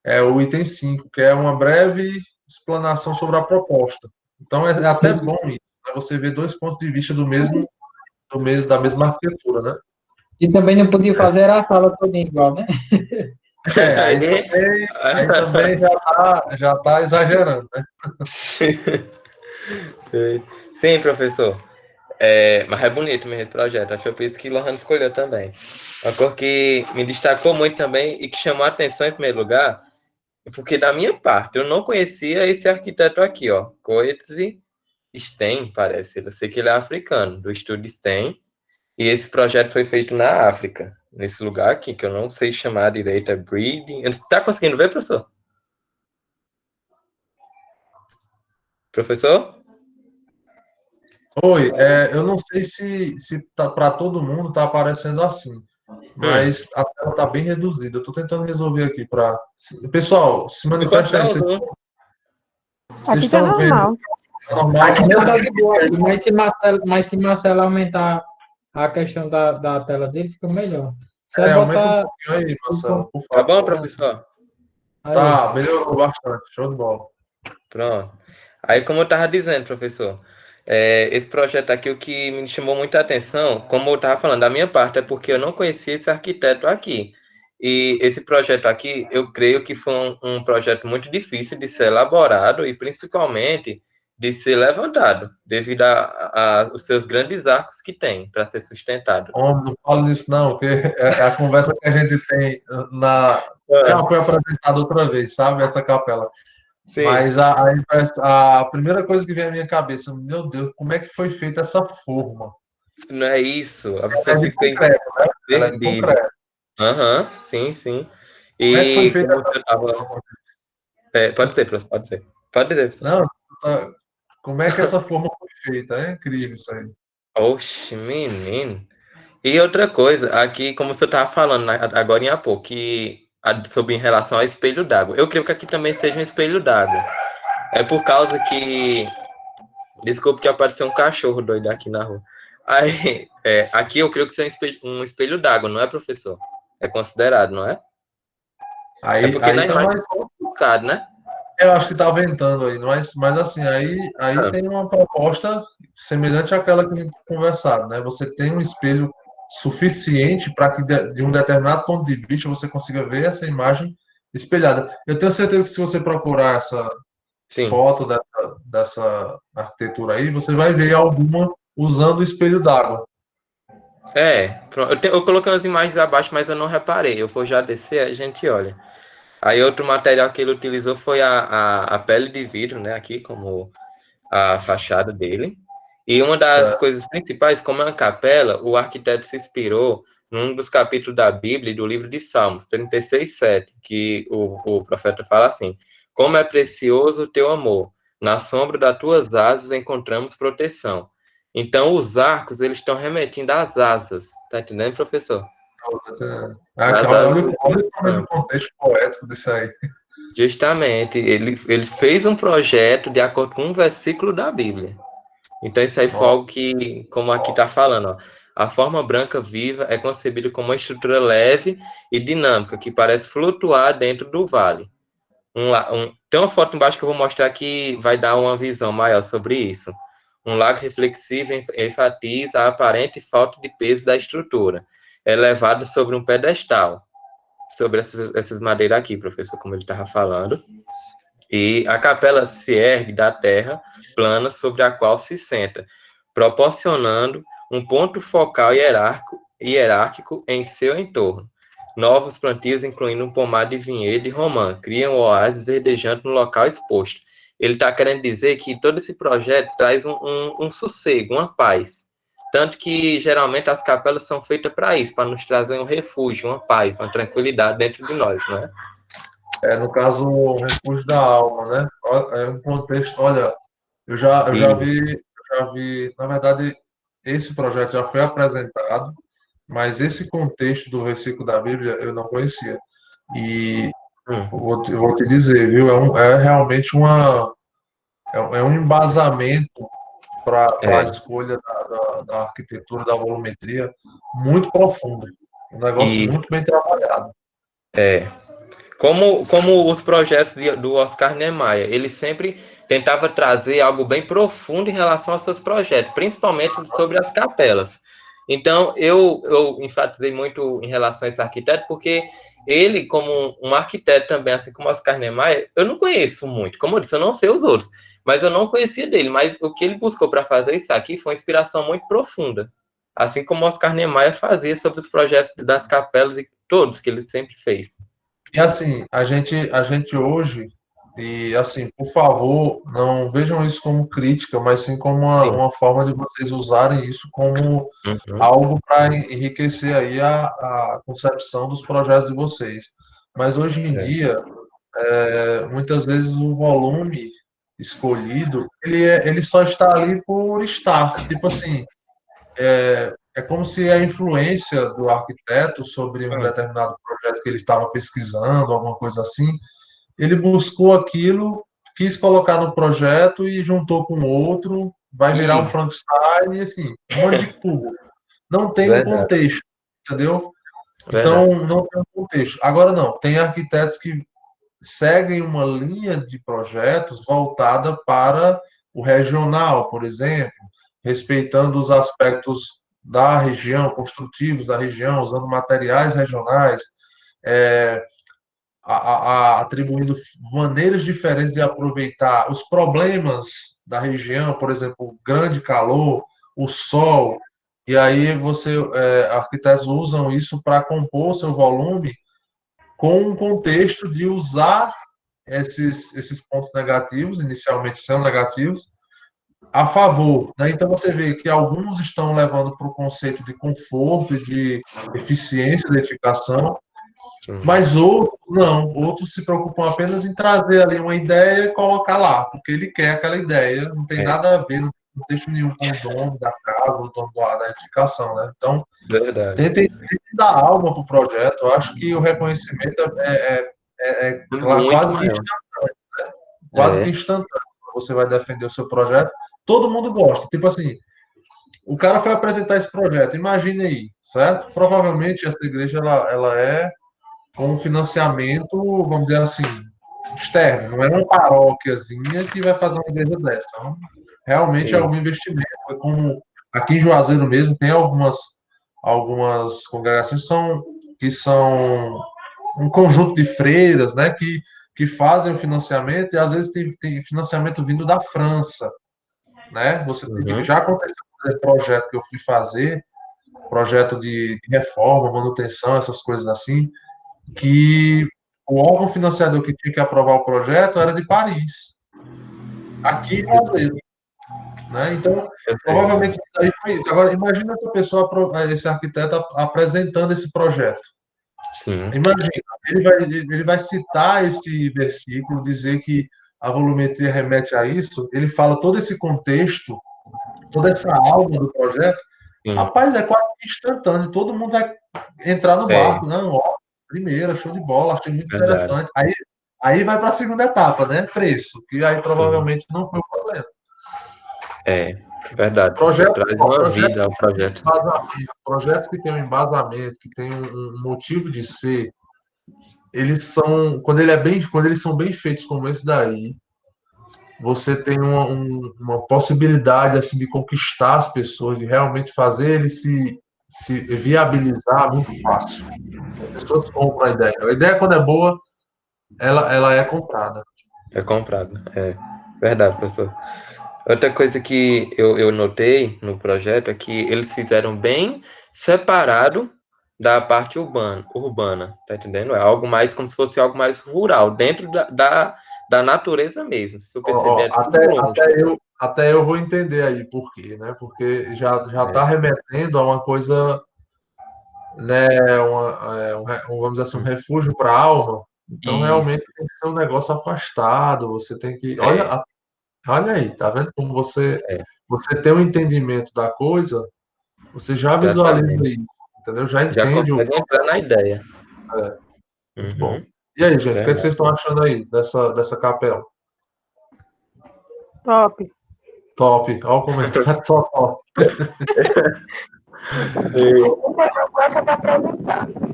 S2: é o item 5, que é uma breve explanação sobre a proposta. Então é até bom isso, né? Você ver dois pontos de vista da mesma arquitetura, né?
S4: E também não podia fazer a sala toda igual, né?
S2: Aí também já tá exagerando, né?
S6: Sim, professor. Mas é bonito mesmo esse projeto. Acho que foi por isso que Lohan escolheu também. Uma cor que me destacou muito também e que chamou a atenção em primeiro lugar, porque da minha parte, eu não conhecia esse arquiteto aqui, ó. Coetzee Stein, parece. Eu sei que ele é africano, do estúdio Stein. E esse projeto foi feito na África, nesse lugar aqui, que eu não sei chamar direito, é Breeding. Tá conseguindo ver, professor? Professor?
S2: Oi, eu não sei se tá, para todo mundo tá aparecendo assim, mas a tela tá bem reduzida. Eu tô tentando resolver aqui para. Pessoal, se manifesta aí. Vocês
S7: Aqui tá
S2: estão vendo?
S7: normal.
S2: Tá normal?
S3: Aqui
S4: Meu tá de boa aqui, mas se Marcelo aumentar a questão da tela dele, fica melhor. Só
S2: Aumenta um
S4: botar.
S2: pouquinho aí, Marcelo, por
S6: Tá bom,
S2: favor.
S6: professor?
S4: Aí.
S2: Tá, melhorou bastante. Show de bola.
S6: Pronto. Aí, como eu estava dizendo, professor, esse projeto aqui, o que me chamou muita atenção, como eu estava falando, da minha parte, é porque eu não conhecia esse arquiteto aqui. E esse projeto aqui, eu creio que foi um projeto muito difícil de ser elaborado e, principalmente, de ser levantado, devido aos seus grandes arcos que tem para ser sustentado.
S2: Homem, não fala disso não, porque é a conversa que a gente tem na... Já
S6: Ah,
S2: foi apresentada outra vez, sabe? Essa capela.
S6: sim,
S2: Mas a primeira coisa que vem à minha cabeça, meu Deus, como é que foi feita essa forma?
S6: não é isso. A
S2: Ela
S6: pessoa
S2: é de
S6: fica
S2: concreto, né? Ela é de
S6: perdida.
S2: concreto.
S6: Aham, sim, sim.
S2: Como é que foi
S6: E
S2: feita
S6: como
S2: essa
S6: você estava.
S2: forma?
S6: Pode ser, professor, pode ser. Pode dizer, professor.
S2: Não, como é que essa forma foi feita? É incrível isso aí.
S6: Oxe, menino. E outra coisa, aqui, como você estava falando agora há pouco, sobre em relação ao espelho d'água. Eu creio que aqui também seja um espelho d'água. É por causa que. Desculpe que apareceu um cachorro doido aqui na rua. Aí, aqui eu creio que seja um espelho d'água, não é, professor? É considerado, não é? É porque
S2: Aí
S6: na
S2: tá
S6: imagem
S2: mais.
S6: é ofuscado, né?
S2: Eu acho que tá ventando aí, mas assim, aí
S6: Ah,
S2: tem uma proposta semelhante àquela que a gente tem conversado, né? Você tem um espelho suficiente para que de um determinado ponto de vista você consiga ver essa imagem espelhada. Eu tenho certeza que se você procurar essa
S6: sim.
S2: foto dessa arquitetura aí, você vai ver alguma usando o espelho d'água.
S6: Pronto. Eu coloquei umas imagens abaixo, mas eu não reparei. Eu vou já descer, a gente olha. Aí outro material que ele utilizou foi a pele de vidro, né? Aqui como a fachada dele. E uma das
S2: Certo?
S6: coisas principais, como é uma capela, o arquiteto se inspirou num dos capítulos da Bíblia, do livro de Salmos, 36:7, que o profeta fala assim: Como é precioso o teu amor, na sombra das tuas asas encontramos proteção. Então, os arcos, eles estão remetendo às asas. Tá entendendo, professor?
S2: Aqui,
S6: As
S2: olha,
S6: asas
S2: olha,
S6: do
S2: olha
S6: Espírito
S2: o tamanho do
S6: Santo.
S2: contexto poético disso aí.
S6: Justamente, ele fez um projeto de acordo com um versículo da Bíblia. Então, isso aí foi
S2: Nossa,
S6: algo que, como aqui está falando, ó, a forma branca viva é concebida como uma estrutura leve e dinâmica, que parece flutuar dentro do vale. Tem uma foto embaixo que eu vou mostrar que vai dar uma visão maior sobre isso. Um lago reflexivo enfatiza a aparente falta de peso da estrutura, elevado sobre um pedestal, sobre essas madeiras aqui, professor, como ele estava falando. E a capela se ergue da terra plana sobre a qual se senta, proporcionando um ponto focal hierárquico em seu entorno. Novos plantios, incluindo um pomar de vinhedo e romã, criam oásis verdejando no local exposto. Ele está querendo dizer que todo esse projeto traz um sossego, uma paz. Tanto que, geralmente, as capelas são feitas para isso, para nos trazer um refúgio, uma paz, uma tranquilidade dentro de nós, não é?
S2: no caso, o refúgio da alma, né? É um contexto, olha,
S6: E,
S2: eu já vi, na verdade, esse projeto já foi apresentado, mas esse contexto do versículo da Bíblia eu não conhecia. E eu vou te dizer, viu? É realmente é um embasamento para a
S6: é,
S2: escolha da arquitetura, da volumetria, muito profundo. Um negócio
S6: e
S2: muito bem trabalhado.
S6: é, como os projetos do Oscar Niemeyer, ele sempre tentava trazer algo bem profundo em relação aos seus projetos, principalmente sobre as capelas. Então, eu enfatizei muito em relação a esse arquiteto, porque ele, como um arquiteto também, assim como Oscar Niemeyer, eu não conheço muito. Como eu disse, eu não sei os outros, mas eu não conhecia dele. Mas o que ele buscou para fazer isso aqui foi uma inspiração muito profunda. Assim como Oscar Niemeyer fazia sobre os projetos das capelas e todos que ele sempre fez.
S2: E assim, a gente hoje, e assim, por favor, não vejam isso como crítica, mas sim como
S6: Sim.
S2: uma forma de vocês usarem isso como
S6: Uhum.
S2: algo para enriquecer aí a concepção dos projetos de vocês. Mas hoje em
S6: É.
S2: dia, muitas vezes o volume escolhido, ele só está ali por estar. Tipo assim, é como se a influência do arquiteto sobre um determinado projeto que ele estava pesquisando, alguma coisa assim, ele buscou aquilo, quis colocar no projeto e juntou com outro, vai virar um
S6: E,
S2: Frankenstein e assim, um monte de cubo. Não tem um
S6: verdade.
S2: contexto, entendeu?
S6: Verdade.
S2: Então, não tem um contexto. Agora, não, tem arquitetos que seguem uma linha de projetos voltada para o regional, por exemplo, respeitando os aspectos da região, construtivos da região, usando materiais regionais, é, atribuindo maneiras diferentes de aproveitar os problemas da região, por exemplo, o grande calor, o sol, e aí arquitetos usam isso para compor seu volume com um contexto de usar esses pontos negativos, inicialmente são negativos, a favor. Né? Então, você vê que alguns estão levando para o conceito de conforto e de eficiência da edificação, mas outros não. Outros se preocupam apenas em trazer ali uma ideia e colocar lá, porque ele quer aquela ideia, não tem nada a ver, não tem nenhum com o dono da casa, o dono da edificação. Né? Então,
S6: Verdade.
S2: tentem dar alma para o projeto. Eu acho que o reconhecimento é
S6: Muito
S2: quase que
S6: maior.
S2: quase que instantâneo. Você vai defender o seu projeto, todo mundo gosta. Tipo assim, o cara foi apresentar esse projeto, imagine aí, certo? Provavelmente essa igreja ela é com um financiamento, vamos dizer assim, externo, não é uma paróquiazinha que vai fazer uma igreja dessa. Então, realmente é algum investimento. É como aqui em Juazeiro mesmo tem algumas congregações que são um conjunto de freiras, né, que fazem o financiamento e às vezes tem financiamento vindo da França, né? Já aconteceu com projeto que eu fui fazer, projeto de reforma, manutenção, essas coisas assim, que o órgão financiador que tinha que aprovar o projeto era de Paris, aqui em Juazeiro, né? Então, provavelmente isso aí foi isso. Agora, imagina essa pessoa, esse arquiteto apresentando esse projeto.
S6: Sim.
S2: Imagina, ele vai citar esse versículo, dizer que a volumetria remete a isso, ele fala todo esse contexto, toda essa alma do projeto.
S6: Sim.
S2: Rapaz, é quase instantâneo, todo mundo vai entrar no barco. Não, ó, primeira, show de bola, achei muito interessante. Aí vai para a segunda etapa, né? Preço, que aí provavelmente não foi o problema.
S6: Verdade.
S2: Projeto,
S6: Você traz uma vida ao projeto.
S2: Projetos que têm um embasamento, que têm um motivo de ser, eles são, quando eles são bem feitos como esse daí, você tem uma possibilidade assim de conquistar as pessoas, de realmente fazer ele se viabilizar muito fácil. As pessoas compram a ideia. A ideia, quando é boa, ela é comprada.
S6: É comprado. É verdade, professor. Outra coisa que eu notei no projeto é que eles fizeram bem separado da parte urbana, tá entendendo? É algo mais como se fosse algo mais rural, dentro da natureza mesmo. Se eu perceber, é tudo longe.
S2: Até eu vou entender aí por quê, né? Porque já está remetendo a uma coisa, né? Vamos dizer assim, um refúgio para a alma. Então, realmente, tem que ser um negócio afastado. Você tem que. Olha aí, tá vendo como você tem um entendimento da coisa, você já visualiza isso, entendeu? Já
S6: Já
S2: entende
S6: consegue entrar na ideia.
S2: Muito bom. E aí, gente, o que é que vocês estão achando aí dessa capela?
S7: Top.
S2: Top. Olha o comentário, só top.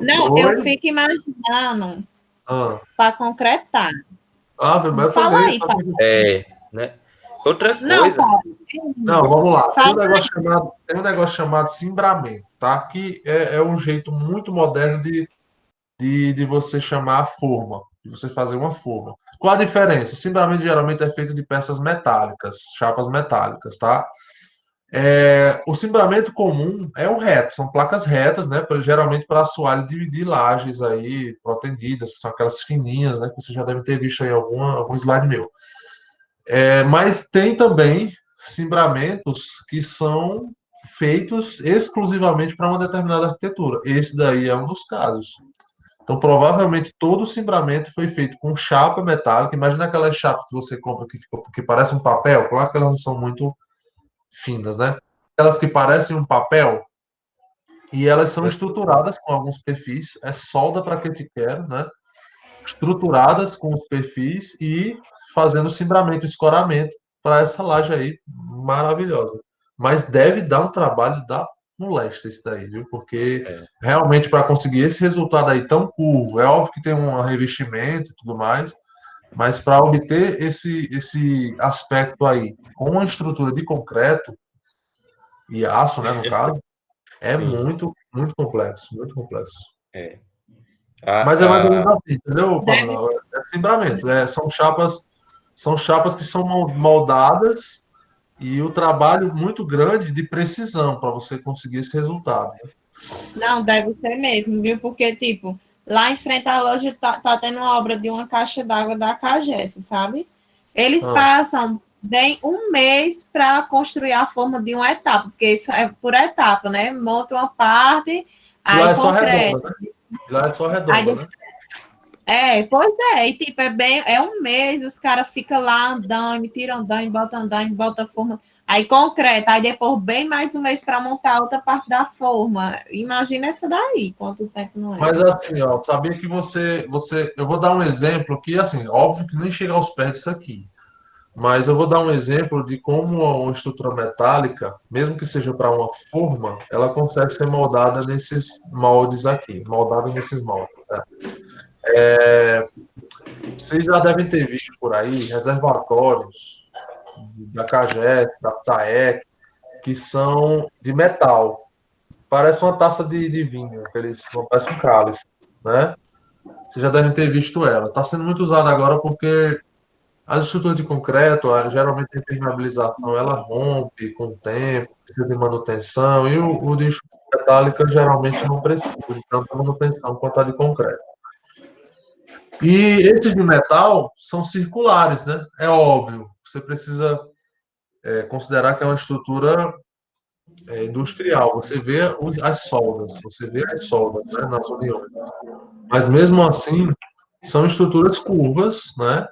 S1: Não,
S2: Oi?
S1: eu fico imaginando para concretar.
S2: Mas
S1: Fala
S2: também,
S1: aí, Paulo.
S6: Né? Outra
S1: Não,
S6: coisa.
S1: Paulo.
S2: Não, vamos lá. Tem
S1: Fala
S2: um negócio chamado cimbramento, tá? Que é um jeito muito moderno de você chamar a forma, de você fazer uma forma. Qual a diferença? O cimbramento geralmente é feito de peças metálicas, chapas metálicas, tá? O cimbramento comum é o reto, são placas retas, né? Geralmente para assoalho de lajes aí, protendidas, que são aquelas fininhas, né? Que você já deve ter visto aí algum slide meu. Mas tem também cimbramentos que são feitos exclusivamente para uma determinada arquitetura. Esse daí é um dos casos. Então, provavelmente, todo o cimbramento foi feito com chapa metálica. Imagina aquelas chapas que você compra que parece um papel. Claro que elas não são muito finas, né? Aquelas que parecem um papel e elas são estruturadas com alguns perfis. É solda para quem te quer, né? Estruturadas com os perfis e fazendo cimbramento, escoramento para essa laje aí maravilhosa. Mas deve dar um trabalho da molesta isso daí, viu? Porque realmente para conseguir esse resultado aí tão curvo, é óbvio que tem um revestimento e tudo mais, mas para obter esse aspecto aí com uma estrutura de concreto e aço, né, no caso, é
S6: Sim.
S2: muito, muito complexo, muito complexo.
S6: É.
S2: Mas é mais ou menos
S6: A,
S2: assim, entendeu,
S1: Deve,
S2: Pamela? É cimbramento, são chapas que são moldadas e o trabalho muito grande de precisão para você conseguir esse resultado.
S1: não, deve ser mesmo, viu? Porque, tipo, lá em frente à loja tá tendo uma obra de uma caixa d'água da Cagés, sabe? Eles
S2: Ah,
S1: passam bem um mês para construir a forma de uma etapa, porque isso é por etapa, né? Monta uma parte,
S2: e lá
S1: aí
S2: é só redonda,
S1: concreto.
S2: né? E lá é só
S1: Aí,
S2: redonda, né?
S1: pois é, e tipo, é um mês, os caras ficam lá andando, tiram andando, bota forma, aí concreta, aí depois bem mais um mês para montar a outra parte da forma. Imagina essa daí, quanto tempo não é.
S2: Mas assim, ó, sabia que eu vou dar um exemplo que, assim, óbvio que nem chega aos pés disso aqui, mas eu vou dar um exemplo de como uma estrutura metálica, mesmo que seja para uma forma, ela consegue ser moldada nesses moldes aqui, moldada nesses moldes. Né? Vocês já devem ter visto por aí reservatórios da Cagés, da SAEC, que são de metal. Parece uma taça de vinho, parece um cálice, né? Vocês já devem ter visto ela. Está sendo muito usada agora porque as estruturas de concreto, geralmente a impermeabilização, ela rompe com o tempo, precisa de manutenção, e o de estrutura metálica geralmente não precisa de tanta manutenção quanto a de concreto. E esses de metal são circulares, né? É óbvio. Você precisa considerar que é uma estrutura industrial. Você vê você vê as soldas, né, nas uniões. Mas mesmo assim, são estruturas curvas, né?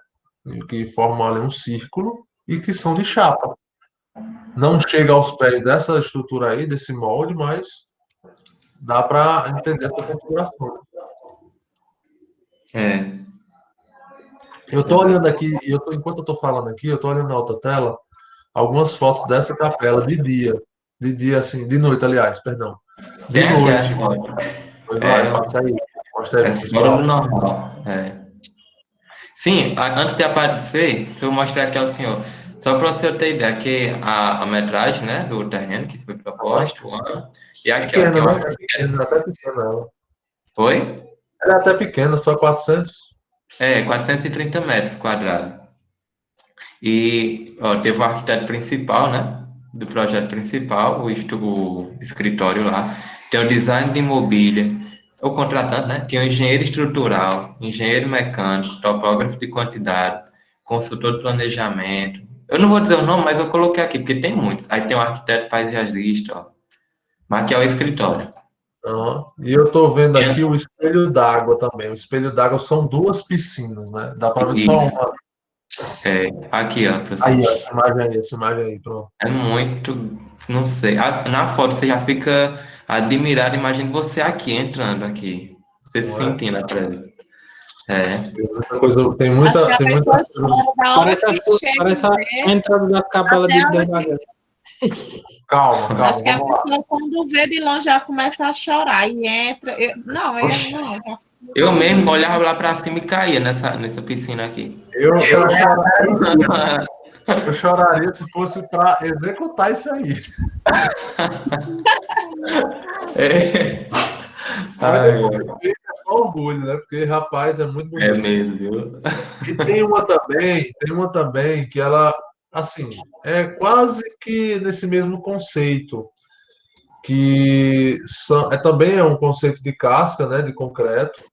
S2: Que formam ali um círculo e que são de chapa. Não chega aos pés dessa estrutura aí, desse molde, mas dá para entender essa configuração.
S6: é,
S2: Eu estou olhando aqui, enquanto eu estou falando aqui, eu estou olhando na outra tela algumas fotos dessa capela de dia assim, de noite, aliás, perdão, de
S6: tem aqui as
S2: noite.
S6: fotos.
S2: Pois vai,
S6: É,
S2: passa aí, mostra aí
S6: é
S2: pro
S6: fora do
S2: pessoal.
S6: normal. É. Sim, antes de aparecer, eu vou mostrar aqui ao senhor. Só para você ter ideia, aqui a metragem, né, do terreno que foi proposto, o ano. E aqui, ó,
S2: Pequena,
S6: tem
S2: né?
S6: uma.
S2: É até pequena ela.
S6: Oi?
S2: Ela é até pequena, só 400.
S6: 430 metros quadrados. E ó, teve o arquiteto principal, né? Do projeto principal, o escritório lá. Tem o design de mobília, o contratante, né? Tem o engenheiro estrutural, engenheiro mecânico, topógrafo de quantidade, consultor de planejamento. Eu não vou dizer o nome, mas eu coloquei aqui, porque tem muitos. Aí tem o arquiteto paisagista, ó. Mas aqui é o escritório.
S2: Aham. E eu estou vendo aqui
S6: Tem-
S2: o espelho d'água também. O espelho d'água são duas piscinas, né? Dá para ver só
S6: Isso.
S2: uma.
S6: Aqui, ó, pra você.
S2: Aí, ó, essa imagem aí, pronto.
S6: É muito, não sei. Na foto você já fica admirado. Imagina você aqui entrando aqui, você se
S2: Não é?
S6: sentindo atrás. É,
S2: Tem muita coisa,
S1: Acho que a
S2: tem muita
S1: pessoa
S2: coisa.
S1: chora da hora
S4: Parece
S1: que chega
S4: parece
S1: a
S4: a
S1: ver,
S4: entrada das capelas
S1: até
S4: de
S1: a hora
S4: Deus da
S1: que.
S4: Guerra.
S2: Calma,
S1: Acho
S2: calma,
S1: que a
S2: vamos lá.
S1: pessoa, quando vê de longe, já começa a chorar e entra.
S6: Oxe,
S1: Não. Já
S6: eu
S1: fico
S6: mesmo
S1: doida.
S6: olhava lá pra cima e caía nessa piscina aqui.
S2: Eu, eu choraria se fosse para executar isso aí.
S6: É,
S2: Mas
S6: ai,
S2: depois
S6: ai,
S2: fica só orgulho, né? Porque, rapaz, é muito
S6: é
S2: bonito.
S6: mesmo, viu?
S2: E tem uma também que ela, assim, é quase que nesse mesmo conceito, também é um conceito de casca, né, de concreto,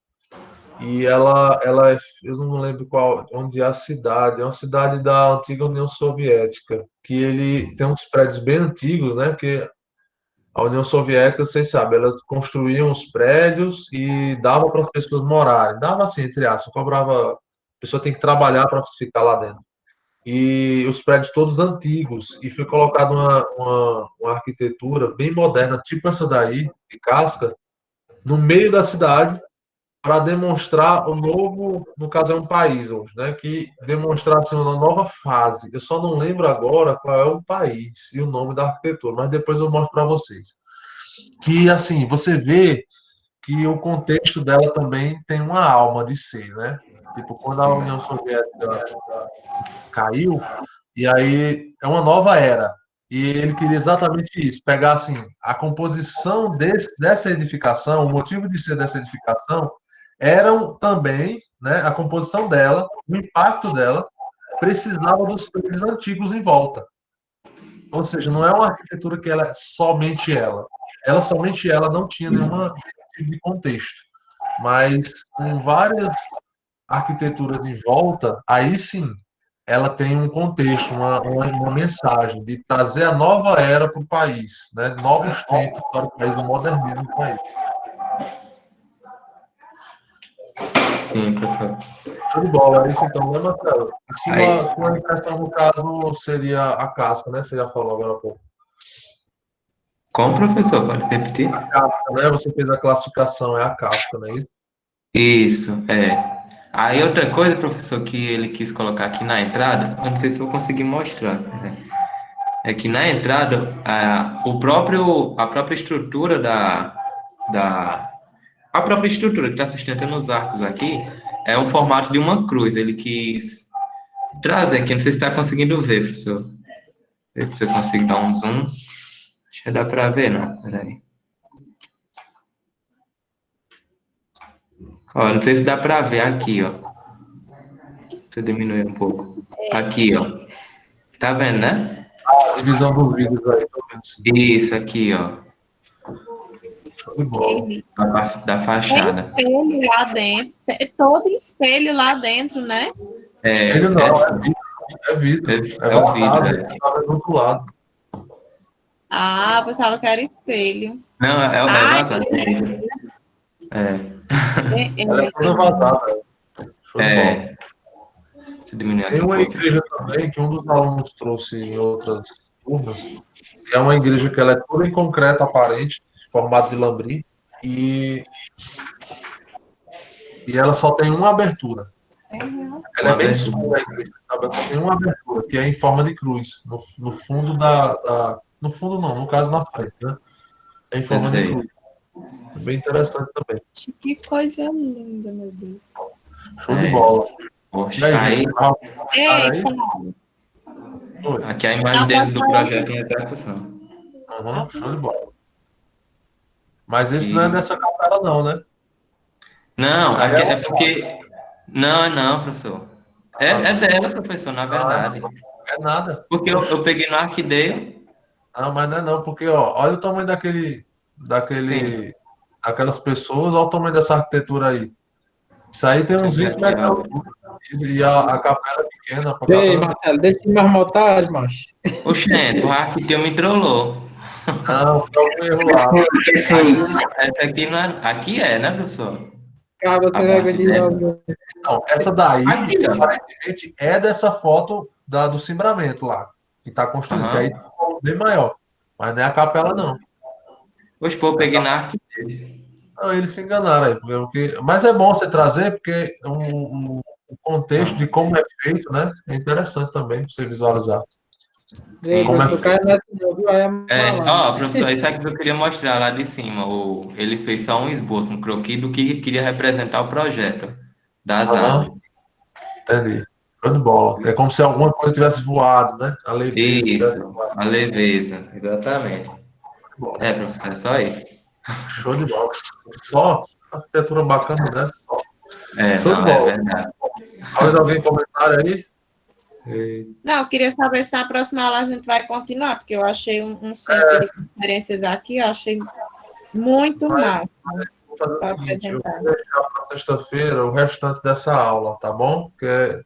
S2: e eu não lembro onde é a cidade, é uma cidade da antiga União Soviética, que ele tem uns prédios bem antigos, né, porque a União Soviética, vocês sabem, elas construíam os prédios e dava para as pessoas morarem, dava assim, entre aspas, cobrava, a pessoa tem que trabalhar para ficar lá dentro. E os prédios todos antigos, e foi colocada uma arquitetura bem moderna, tipo essa daí, de casca, no meio da cidade, para demonstrar o novo, no caso é um país hoje, né, que demonstrasse uma nova fase. Eu só não lembro agora qual é o país e o nome da arquitetura, mas depois eu mostro para vocês. que, assim, você vê que o contexto dela também tem uma alma de ser, né? Tipo, quando a União Soviética caiu, e aí é uma nova era. E ele queria exatamente isso, pegar assim, a composição dessa edificação, o motivo de ser dessa edificação, eram também, né, a composição dela, o impacto dela, precisava dos prédios antigos em volta. Ou seja, não é uma arquitetura que ela é somente ela. Ela somente ela não tinha nenhuma tipo de contexto. Mas com várias arquiteturas em volta, aí sim, ela tem um contexto, uma mensagem de trazer a nova era para o país, né? Novos tempos para o país, o modernismo do país.
S6: Sim, professor.
S2: Show de bola, é isso então, né, Marcelo?
S6: Aí.
S2: Sua impressão, no caso, seria a casca, né? Você já falou agora há pouco.
S6: Como, professor? Pode repetir?
S2: A casca, né? Você fez a classificação, é a casca, não é isso?
S6: Isso, é. Aí outra coisa, professor, que ele quis colocar aqui na entrada, eu não sei se eu vou conseguir mostrar, né? É que na entrada, a própria estrutura a própria estrutura que está sustentando os arcos aqui é um formato de uma cruz. Ele quis trazer aqui, não sei se está conseguindo ver, professor. Ver se eu consigo dar um zoom. Acho que dá para ver, não? Peraí. Ó, não sei se dá para ver aqui, ó. Deixa eu diminuir um pouco. Aqui, ó. Tá vendo, né?
S2: A divisão dos vídeos aí, tô vendo. Sim.
S6: Isso, aqui, ó.
S2: Show de bola.
S6: A parte da
S1: Tem
S6: fachada.
S1: espelho lá dentro. É todo espelho lá dentro, né?
S2: Ele não, é vidro.
S6: É o vidro,
S2: vazado,
S6: é.
S2: ele estava do outro lado.
S1: Ah, eu pensava que era espelho.
S6: Não, é vazado.
S2: Ela é toda vazada. Show de bola.
S6: Deixa eu diminuir aqui
S2: Tem
S6: um
S2: uma
S6: pouco.
S2: igreja também que um dos alunos trouxe em outras turmas, que é uma igreja que ela é toda em concreto aparente, formada de lambri, e ela só tem uma abertura. Ela é bem escura a igreja, sabe? Ela só tem uma abertura, que é em forma de cruz, no fundo no fundo não, no caso na frente, né? É em forma de cruz. É bem interessante também.
S1: Que coisa linda, meu Deus.
S2: Show de bola.
S6: Poxa,
S2: E
S6: aí,
S2: aí?
S6: aqui é a imagem dele do projeto em execução.
S2: Uhum, show de bola. Mas esse não é dessa capela, não, né?
S6: Não, aqui é porque. Não, professor. É dela, professor, na verdade.
S2: Não é nada.
S6: Porque eu peguei no Arquideio.
S2: Não, mas não é não, porque ó, olha o tamanho aquelas pessoas, olha o tamanho dessa arquitetura aí. Isso aí tem uns 20 metros. E a capela é pequena.
S4: Ei, Marcelo, deixa de marmotar, macho.
S6: Oxente, o Arquideio me trollou.
S2: Não, foi um erro lá.
S6: Essa aqui não é. Aqui é, né, professor?
S4: Cara, você vai ver de novo.
S2: Não, essa daí,
S6: Aqui,
S2: aparentemente, é dessa foto do cimbramento lá, que está construído, que aí é bem maior. Mas não é a capela, não.
S6: Hoje, pô, eu peguei na Arquideio.
S2: Não, eles se enganaram aí. Mas é bom você trazer, porque o contexto de como é feito, né? É interessante também pra você visualizar.
S4: Ei, professor, cara, não é assim, não, viu? Aí
S6: Ó, professor, isso aqui que eu queria mostrar lá de cima. Ele fez só um esboço, um croquis do que queria representar o projeto das árvores.
S2: Entendi. Show de bola. É como se alguma coisa tivesse voado, né? A leveza.
S6: Isso, a leveza, exatamente. Professor, é só isso.
S2: Show de bola. Só arquitetura bacana dessa. Show de
S6: não,
S2: bola.
S6: é verdade.
S2: Mais alguém comentário aí?
S1: Não, eu queria saber se na próxima aula a gente vai continuar, porque eu achei um centro de conferências aqui, eu achei muito massa.
S2: Vou fazer o seguinte, eu vou deixar para sexta-feira o restante dessa aula, tá bom? Porque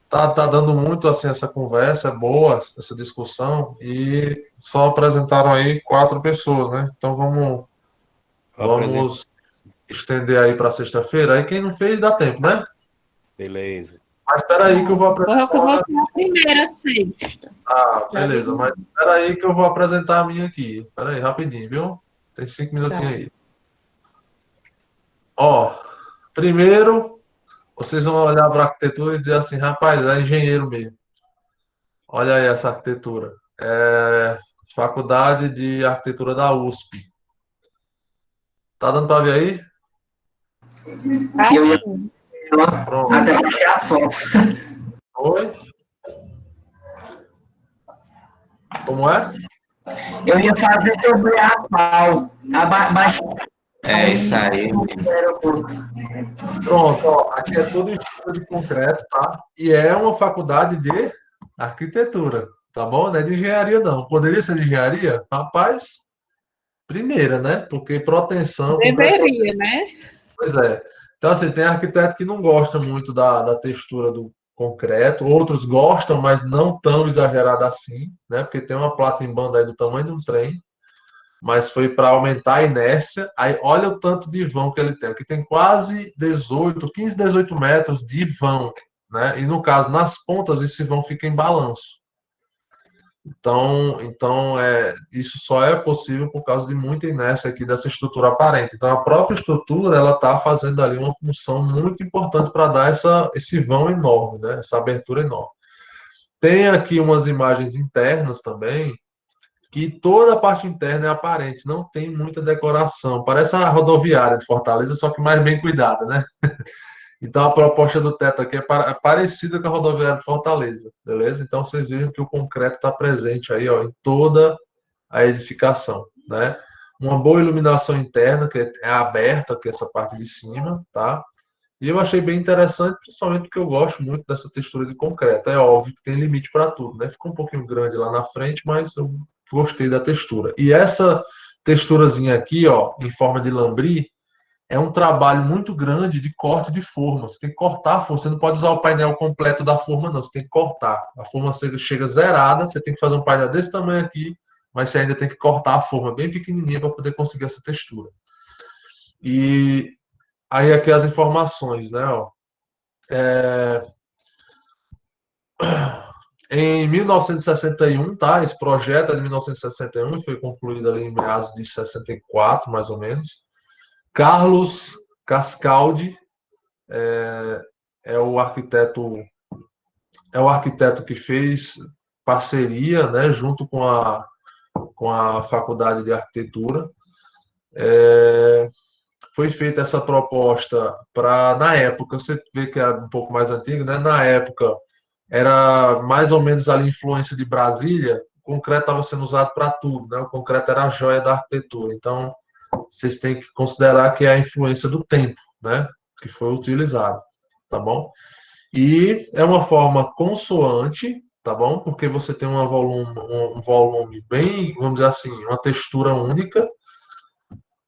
S2: tá dando muito assim essa conversa, é boa essa discussão, e só apresentaram aí 4 pessoas, né? Então vamos estender aí para sexta-feira. Aí quem não fez, dá tempo, né?
S8: Beleza.
S2: Mas espera aí que eu vou apresentar.
S1: Eu vou ser a primeira sexta.
S2: Ah, beleza. Mas espera aí que eu vou apresentar a minha aqui. Espera aí, rapidinho, viu? Tem 5 minutinhos aí. Ó, primeiro, vocês vão olhar para a arquitetura e dizer assim, rapaz, é engenheiro mesmo. Olha aí essa arquitetura. Faculdade de Arquitetura da USP. Tá dando para ver aí?
S1: Tá
S3: Eu ia
S1: sim.
S2: Pronto.
S3: até baixar as fotos.
S2: Oi? Como é?
S3: Eu ia fazer sobre a pau. Baixar
S6: É isso aí.
S2: Pronto, ó, aqui é tudo em estrutura de concreto, tá? E é uma faculdade de arquitetura, tá bom? Não é de engenharia, não. Poderia ser de engenharia? Rapaz, primeira, né? Porque proteção, concreto.
S1: Deveria, né?
S2: Pois é. Então, assim, tem arquiteto que não gosta muito da textura do concreto, outros gostam, mas não tão exagerado assim, né? Porque tem uma plata em banda aí do tamanho de um trem, mas foi para aumentar a inércia. Aí, olha o tanto de vão que ele tem. Aqui tem quase 18, 15, 18 metros de vão, né? E no caso, nas pontas, esse vão fica em balanço. Então isso só é possível por causa de muita inércia aqui dessa estrutura aparente. Então, a própria estrutura ela está fazendo ali uma função muito importante para dar esse vão enorme, né? Essa abertura enorme. Tem aqui umas imagens internas também, que toda a parte interna é aparente, não tem muita decoração. Parece a rodoviária de Fortaleza, só que mais bem cuidada, né? Então, a proposta do teto aqui é parecida com a rodoviária de Fortaleza, beleza? Então, vocês viram que o concreto está presente aí, ó, em toda a edificação, né? Uma boa iluminação interna, que é aberta, que é essa parte de cima, tá? E eu achei bem interessante, principalmente porque eu gosto muito dessa textura de concreto. É óbvio que tem limite para tudo, né? Ficou um pouquinho grande lá na frente, mas eu gostei da textura. E essa texturazinha aqui, ó, em forma de lambri, é um trabalho muito grande de corte de forma. Você tem que cortar a forma. Você não pode usar o painel completo da forma, não. Você tem que cortar. A forma chega zerada, você tem que fazer um painel desse tamanho aqui, mas você ainda tem que cortar a forma bem pequenininha para poder conseguir essa textura. E aí aqui as informações, né? Ó. Em 1961, tá? Esse projeto é de 1961 e foi concluído ali em meados de 64, mais ou menos. Carlos Cascaldi é o arquiteto que fez parceria, né, junto com a Faculdade de Arquitetura. Foi feita essa proposta para, na época, você vê que é um pouco mais antigo, né? Na época era mais ou menos ali influência de Brasília, o concreto estava sendo usado para tudo, né? O concreto era a joia da arquitetura. Então, vocês têm que considerar que é a influência do tempo, né? Que foi utilizado, tá bom? E é uma forma consoante, tá bom? Porque você tem um volume bem, vamos dizer assim, uma textura única,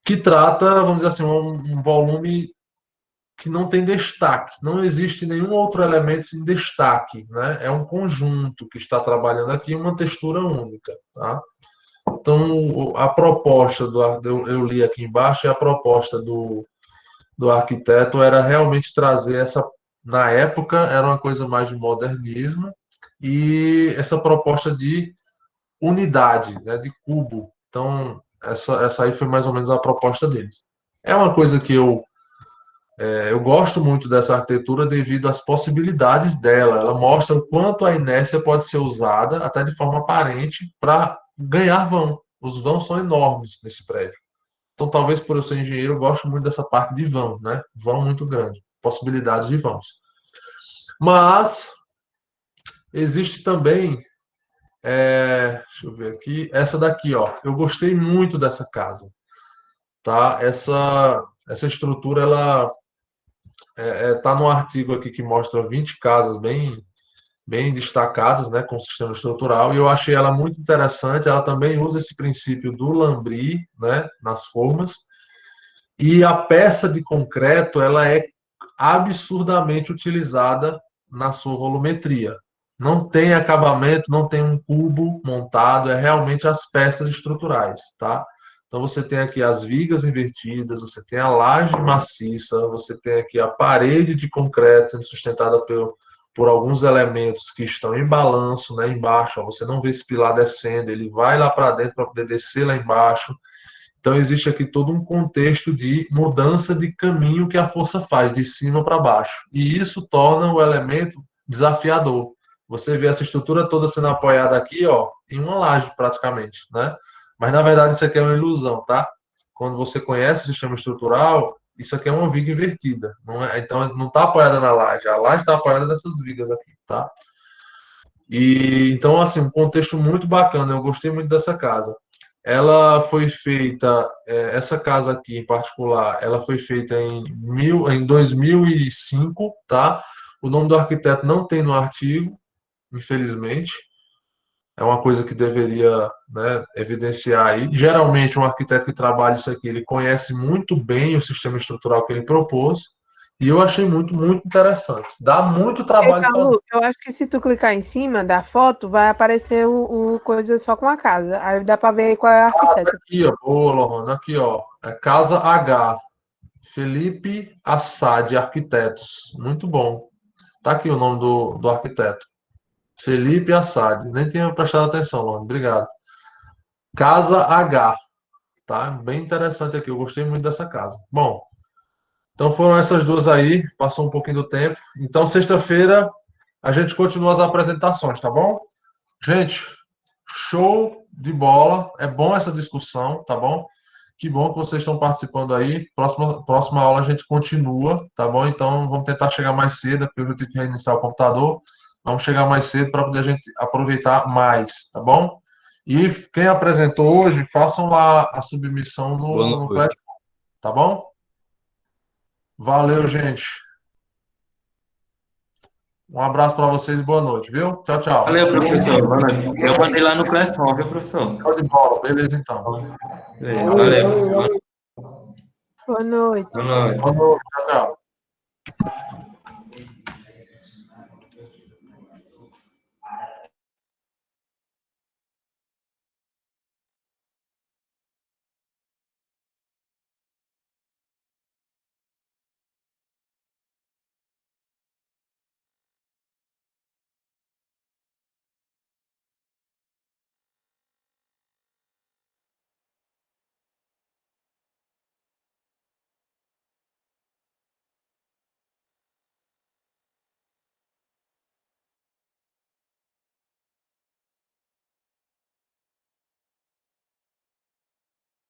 S2: que trata, vamos dizer assim, um volume que não tem destaque, não existe nenhum outro elemento em destaque, né? É um conjunto que está trabalhando aqui, uma textura única, tá? Então, a proposta eu li aqui embaixo, e a proposta do arquiteto era realmente trazer essa, na época, era uma coisa mais de modernismo, e essa proposta de unidade, né, de cubo. Então, essa aí foi mais ou menos a proposta deles. É uma coisa que eu gosto muito dessa arquitetura devido às possibilidades dela. Ela mostra o quanto a inércia pode ser usada, até de forma aparente, para ganhar vão. Os vãos são enormes nesse prédio. Então, talvez por eu ser engenheiro, eu gosto muito dessa parte de vão, né? Vão muito grande, possibilidades de vãos. Mas existe também, deixa eu ver aqui, essa daqui, ó. Eu gostei muito dessa casa, tá? Essa estrutura, ela tá no artigo aqui que mostra 20 casas bem destacadas, né, com o sistema estrutural, e eu achei ela muito interessante. Ela também usa esse princípio do lambri, né, nas formas, e a peça de concreto ela é absurdamente utilizada na sua volumetria. Não tem acabamento, não tem um cubo montado, é realmente as peças estruturais, tá? Então você tem aqui as vigas invertidas, você tem a laje maciça, você tem aqui a parede de concreto sendo sustentada por alguns elementos que estão em balanço, né, embaixo. Ó, você não vê esse pilar descendo, ele vai lá para dentro para poder descer lá embaixo. Então, existe aqui todo um contexto de mudança de caminho que a força faz, de cima para baixo. E isso torna o elemento desafiador. você vê essa estrutura toda sendo apoiada aqui, ó, em uma laje praticamente, né? Mas na verdade isso aqui é uma ilusão, tá? Quando você conhece o sistema estrutural, isso aqui é uma viga invertida, não é? Então não está apoiada na laje, a laje está apoiada nessas vigas aqui, tá? E então assim, um contexto muito bacana, eu gostei muito dessa casa. Ela foi feita, essa casa aqui em particular, ela foi feita em 2005, tá? O nome do arquiteto não tem no artigo, infelizmente. É uma coisa que deveria, né, evidenciar aí. Geralmente, um arquiteto que trabalha isso aqui, ele conhece muito bem o sistema estrutural que ele propôs, e eu achei muito, muito interessante. Dá muito
S7: Ei,
S2: trabalho fazer.
S7: Paulo, eu acho que se tu clicar em cima da foto, vai aparecer o coisa só com a casa. Aí dá para ver qual é a arquiteta.
S2: Aqui, ó, boa, Lohana, aqui, ó, é Casa H, Felipe Assad Arquitetos. Muito bom. Tá aqui o nome do arquiteto. Felipe Assad. Nem tinha prestado atenção, Lohana. Obrigado. Casa H. Tá? Bem interessante aqui. Eu gostei muito dessa casa. Bom, então foram essas duas aí. Passou um pouquinho do tempo. Então, sexta-feira, a gente continua as apresentações, tá bom? Gente, show de bola. É bom essa discussão, tá bom? Que bom que vocês estão participando aí. Próxima aula a gente continua, tá bom? Então vamos tentar chegar mais cedo, porque eu tive que reiniciar o computador. Vamos chegar mais cedo para poder a gente aproveitar mais, tá bom? E quem apresentou hoje, façam lá a submissão
S6: Boa
S2: no
S6: noite.
S2: Classroom, tá bom? Valeu, gente. Um abraço para vocês e boa noite, viu? Tchau, tchau.
S6: Valeu, professor. Boa noite. Eu mandei lá no Classroom, viu, professor?
S2: Show de bola. Beleza, então.
S6: Valeu.
S7: Boa noite.
S6: Boa noite.
S2: Boa noite. Tchau, tchau.